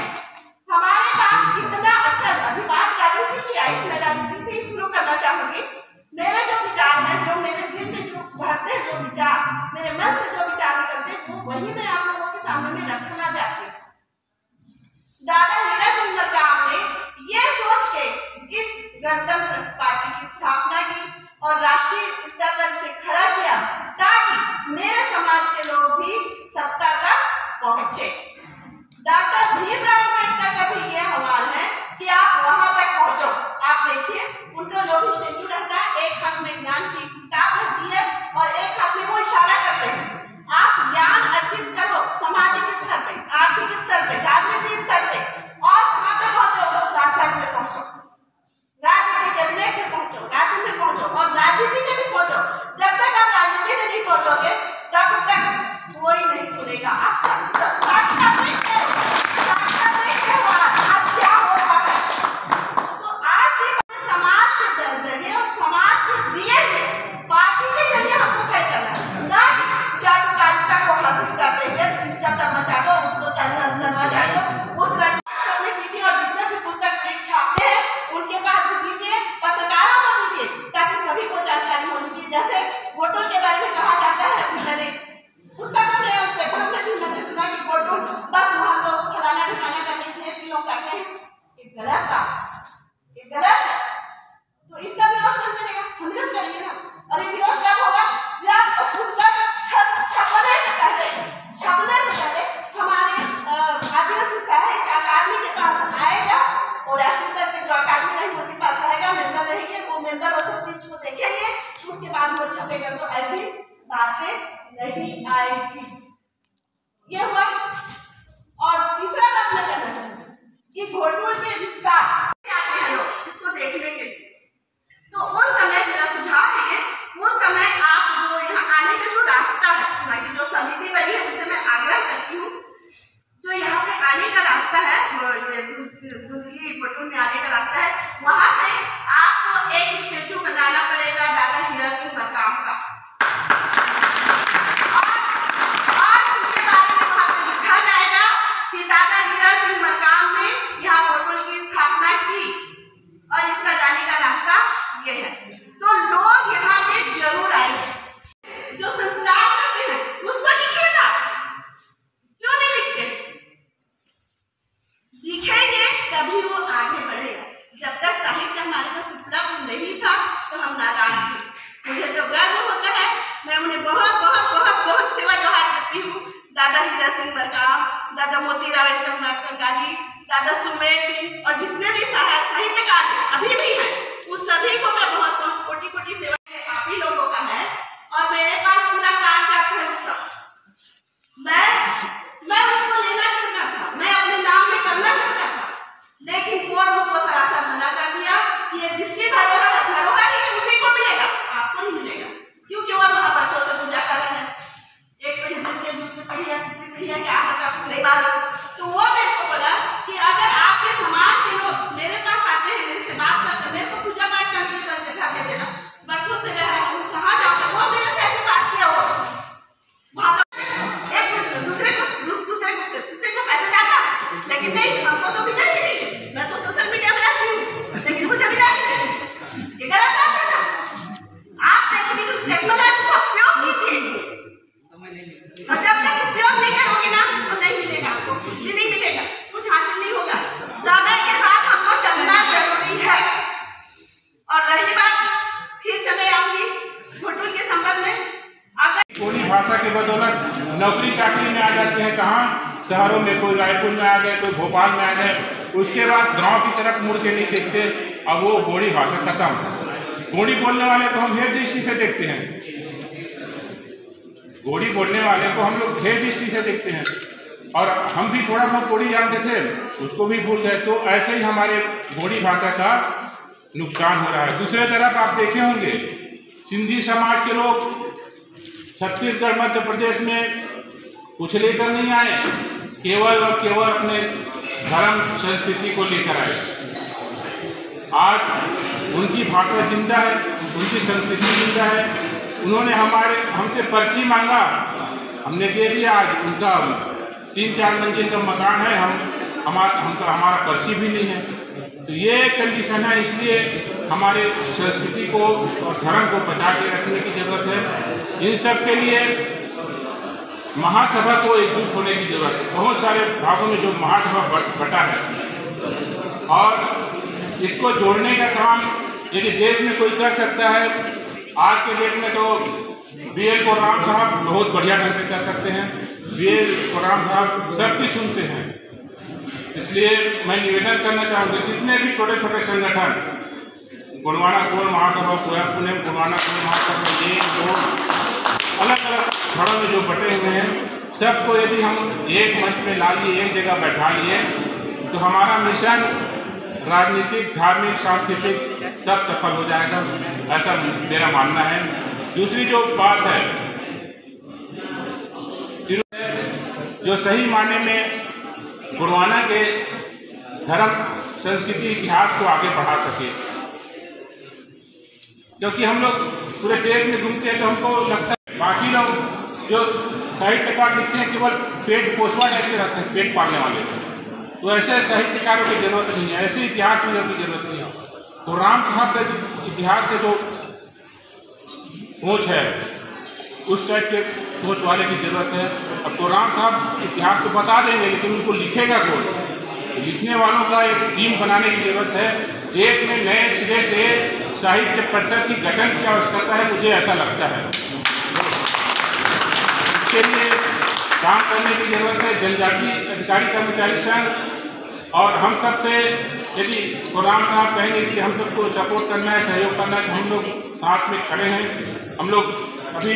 हमारे पास कितना अच्छा, अभी बात राजनीति की आई, मैं राजनीति से शुरू करना चाहूंगी। मेरे जो विचार है, जो मेरे दिल में जो भरते जो विचार, मेरे मन से जो विचार निकलते, वो वही मैं आप लोगों के सामने में रखना चाहती हूँ। दादा हीरा सिंह मरकाम ने ये सोच के इस गणतंत्र पार्टी की स्थापना की और राष्ट्रीय स्तर पर इसे खड़ा किया ताकि मेरे समाज के लोग भी सत्ता तक पहुंचे। डॉक्टर भीमराव अम्बेडकर का भी ये सवाल है कि आप वहां तक पहुंचो। आप देखिए उनका जो भी स्टेचू रहता है, एक हाथ में ज्ञान की किताब रहती है और एक हाथ में वो इशारा करते हैं। आप ज्ञान अर्जित करो सामाजिक स्तर पे, आर्थिक स्तर पे, राजनीतिक स्तर पे, और वहां पे पहुंचो, सांसद में पहुंचो, राज्य के कैबिनेट में पहुंचो, राज्य में पहुंचो और राजनीति में भी पहुंचो। जब तक आप राजनीति में नहीं पहुंचोगे तब तक कोई नहीं सुनेगा। आप क्या हो रहा है, तो आज के समाज के जरिए और समाज के दिए हुए पार्टी के जरिए हमको खड़े करना है, ना चाटुकारिता को हासिल कर देंगे, इसका तमाचा दो, उसको तलवा दो, उस सबने दीजिए और जितने भी पुस्तक प्रिंट छापते हैं उनके पास भी दीजिए, पत्रकारों को दीजिए, ताकि सभी को जानकारी होनी चाहिए। जैसे वोटों के बारे में कहा जाता है, मैंने पुस्तकों में, पेपरों में भी मैंने सुना कि वोटों बस वहाँ तो फलाना ढिकाना करने के लिए लोग करते हैं। ये गलत बात है, ये गलत है। तो इसका विरोध कौन करेगा? हम लोग करेंगे ना। और ये विरोध कब होगा? जब पुस्तक छपने से पहले हमारे आदिवासी साहित्य अकादमी के पास आएगा और राष्ट्रीय स्तर के जो अकादमी रहेगी उनके पास रहेगा, मेंबर रहेंगे, वो मेंबर वो सब चीज को देखेंगे, उसके बाद वो छपेगा। तो ऐसी बातें नहीं आएगी। ये हुआ। और तीसरा बात मैं कहना चाहूँगी कि घोड़पुर के विस्तार आते हैं लोग इसको देखने के लिए, तो उस समय मेरा सुझाव है, उस समय आप जो यहाँ आने का जो रास्ता है, हमारी जो समिति बनी है उनसे मैं आग्रह करती हूँ, जो यहाँ पे आने का रास्ता है, दूसरी फोटो में आने का रास्ता है, वहाँ पे आपको एक स्टेचू बनाना पड़ेगा दादा हीरा सिंह मरकाम का, और उसके बारे में वहाँ पे लिखा जाएगा कि दादा हीरा सिंह मरकाम ने यहाँ फोटो की स्थापना की और इसका जाने का रास्ता ये है। तो लोग यहाँ पे जरूर आएंगे। जो संस्कार करते हैं उसको लिखिए ना, क्यों नहीं लिखते? लिखेंगे तभी वो आगे बढ़ेगा। जब तक साहित्य हमारे पास उपलब्ध नहीं था तो हम नादान थे। मुझे तो गर्व होता है, मैं उन्हें बहुत बहुत बहुत बहुत सेवा जोहार करती हूँ। दादा हीरा सिंह मरकाम, दादा मोतीराम गांधी, दादा सुमेर सिंह और जितने भी साहित्यकार हैं अभी भी हैं, उन सभी को मैं बहुत बहुत कोटि कोटि सेवा आप ही लोगों का है। और मेरे पास पूरा कागजात है उसका, मैं उसको लेना चाहता था, मैं अपने नाम में करना चाहता था, लेकिन कोर्ट उसको सरासर मना कर दिया कि ये जिसकी धरोहर है उसी को भैया क्या मतलब नहीं मालूम। तो वो मेरे को बोला कि अगर आपके समाज के लोग मेरे पास आते हैं, मेरे से बात करते हैं, मेरे को पूजा पाठ करने की जगह दे देना, बरसों से रह रहा हूँ, कहाँ जाओगे? वो मेरे से ऐसे बात किया, वो एक दूसरे को पैसे जाता, लेकिन नहीं, हमको तो मिला ही नहीं। मैं तो सोशल मीडिया में रहती हूँ, लेकिन मुझे मिला ही नहीं। ये गलत बात है ना। आप टेक्नोलॉजी का उपयोग कीजिए, और जब तक उपयोग नहीं करोगे ना तो नहीं मिलेगा आपको, ये नहीं मिलेगा, कुछ हासिल नहीं होगा। समय के साथ हमको चलना जरूरी है। और रही बात, फिर से मैं आऊंगी घोटुल के संबंध में, अगर कोई भाषा की बदौलत नौकरी चाकरी में आ जाते हैं, कहाँ शहरों में, कोई रायपुर में आ गए, कोई भोपाल में आ गए, उसके बाद गांव की तरफ मुड़ के नहीं देखते। अब वो गोड़ी भाषा खत्म। गोड़ी बोलने वाले को हम भेद दृष्टि से देखते हैं, गोड़ी बोलने वाले को हम लोग भेद दृष्टि से देखते हैं, और हम भी थोड़ा बहुत गोड़ी जानते थे, उसको भी भूल गए। तो ऐसे ही हमारे गोड़ी भाषा का नुकसान हो रहा है। दूसरे तरफ आप देखे होंगे, सिंधी समाज के लोग छत्तीसगढ़ मध्य प्रदेश में कुछ लेकर नहीं आए, केवल और केवल अपने धर्म संस्कृति को लेकर आए। आज उनकी भाषा जिंदा है, उनकी संस्कृति जिंदा है। उन्होंने हमसे पर्ची मांगा, हमने दे दिया। आज उनका 3-4 मंजिल का मकान है, हमारा पर्ची भी नहीं है। तो ये कंडीशन है, इसलिए हमारे संस्कृति को और धर्म को बचा के रखने की जरूरत है। इन सब के लिए महासभा को एकजुट होने की जरूरत है। बहुत सारे भागों में जो महासभा बटा है, और इसको जोड़ने का काम यदि देश में कोई कर सकता है, आज के डेट में तो BL कोराम साहब बहुत बढ़िया ढंग से कर सकते हैं। BL कोराम साहब सबकी सुनते हैं। इसलिए मैं निवेदन करना चाहूँगा, जितने भी छोटे छोटे संगठन, गोंडवाना कोल महासभा, पुणे गोंडवाना कोल महासभा, 1-2 अलग अलग घरों में जो बटे हुए हैं, सबको यदि हम एक मंच में ला लिए, एक जगह बैठा लिए, तो हमारा मिशन राजनीतिक, धार्मिक, सांस्कृतिक सब सफल हो जाएगा, ऐसा मेरा मानना है। दूसरी जो बात है, जो सही मायने में गोंडवाना के धर्म, संस्कृति, इतिहास को आगे बढ़ा सके, क्योंकि हम लोग पूरे देश में घूमते हैं तो हमको लगता है बाकी लोग जो साहित्यकार लिखते हैं केवल पेट पोषवा टाइप के रहते हैं, पेट पालने वाले, तो ऐसे साहित्यकारों की जरूरत नहीं है, ऐसे इतिहास की जरूरत नहीं है। तो राम साहब के इतिहास के जो सोच है, उस टाइप के सोच वाले की जरूरत है। अब तो राम साहब इतिहास को बता देंगे, लेकिन उनको लिखेगा कौन? लिखने वालों का एक टीम बनाने की जरूरत है। देश में नए सिरे से साहित्य परिषद की गठन की आवश्यकता है, मुझे ऐसा लगता है। इसके लिए काम करने की जरूरत है। जनजातीय अधिकारी कर्मचारी संघ और हम सब से, यदि राम साहब कहेंगे कि हम सबको सपोर्ट करना है, सहयोग करना है, तो हम लोग साथ में खड़े हैं। हम लोग अभी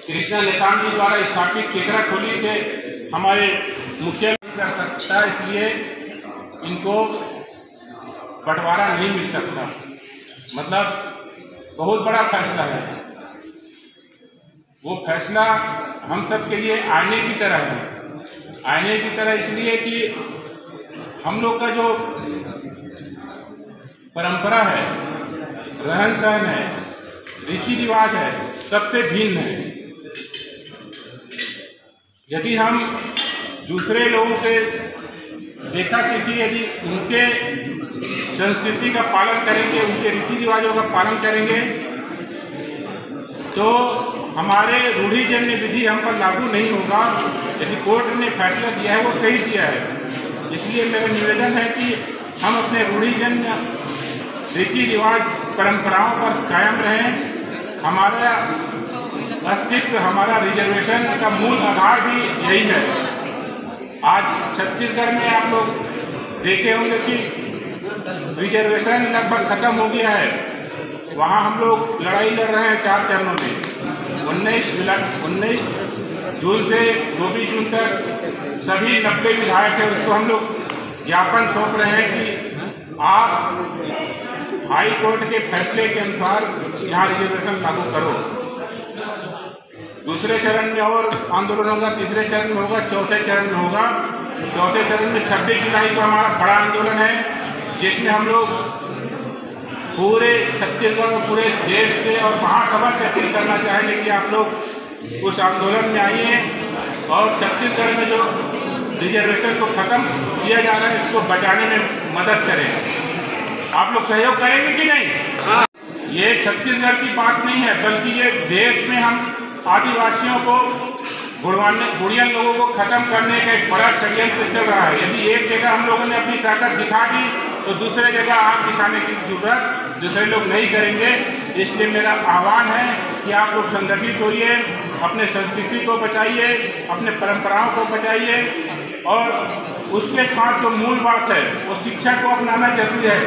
कृष्णा नेताम जी द्वारा स्थापित केकरा खोली के हमारे मुखिया कर सकता है, इसलिए इनको बंटवारा नहीं मिल सकता। मतलब बहुत बड़ा फैसला है। वो फैसला हम सब के लिए आईने की तरह है। आईने की तरह इसलिए कि हम लोग का जो परंपरा है, रहन सहन है, रीति रिवाज है, सबसे भिन्न है। यदि हम दूसरे लोगों के देखा सीखी, यदि उनके संस्कृति का पालन करेंगे, उनके रीति रिवाजों का पालन करेंगे, तो हमारे रूढ़िजन्य विधि हम पर लागू नहीं होगा। यदि कोर्ट ने फैसला दिया है वो सही दिया है। इसलिए मेरा निवेदन है कि हम अपने रूढ़िजन्य रीति रिवाज परंपराओं पर कायम रहें। हमारा अस्तित्व, हमारा रिजर्वेशन का मूल आधार भी यही है। आज छत्तीसगढ़ में आप लोग देखे होंगे कि रिजर्वेशन लगभग खत्म हो गया है। वहाँ हम लोग लड़ाई लड़ रहे हैं 4 चरणों में। 19 जून से 24 जून तक सभी 90 विधायक हैं, उसको हम लोग ज्ञापन सौंप रहे हैं कि आप हाई कोर्ट के फैसले के अनुसार यहाँ रिजर्वेशन लागू करो। दूसरे चरण में और आंदोलन होगा, तीसरे चरण में होगा, चौथे चरण में होगा। चौथे चरण में 26 जुलाई को हमारा बड़ा आंदोलन है, जिसमें हम लोग पूरे छत्तीसगढ़ और पूरे देश के और महासभा से अपील करना चाहेंगे कि आप लोग उस आंदोलन में आइए और छत्तीसगढ़ में जो रिजर्वेशन को ख़त्म किया जा रहा है इसको बचाने में मदद करें। आप लोग सहयोग करेंगे कि नहीं? ये छत्तीसगढ़ की बात नहीं है, बल्कि ये देश में हम आदिवासियों को, गुड़ियन लोगों को खत्म करने का एक बड़ा षड्यंत्र चल रहा है। यदि एक जगह हम लोगों ने अपनी ताकत दिखा दी तो दूसरे जगह आग दिखाने की जरूरत दूसरे लोग नहीं करेंगे। इसलिए मेरा आह्वान है कि आप लोग संगठित होइए, अपने संस्कृति को बचाइए, अपने परंपराओं को बचाइए और उसके साथ जो मूल बात है वो शिक्षा को अपनाना जरूरी है।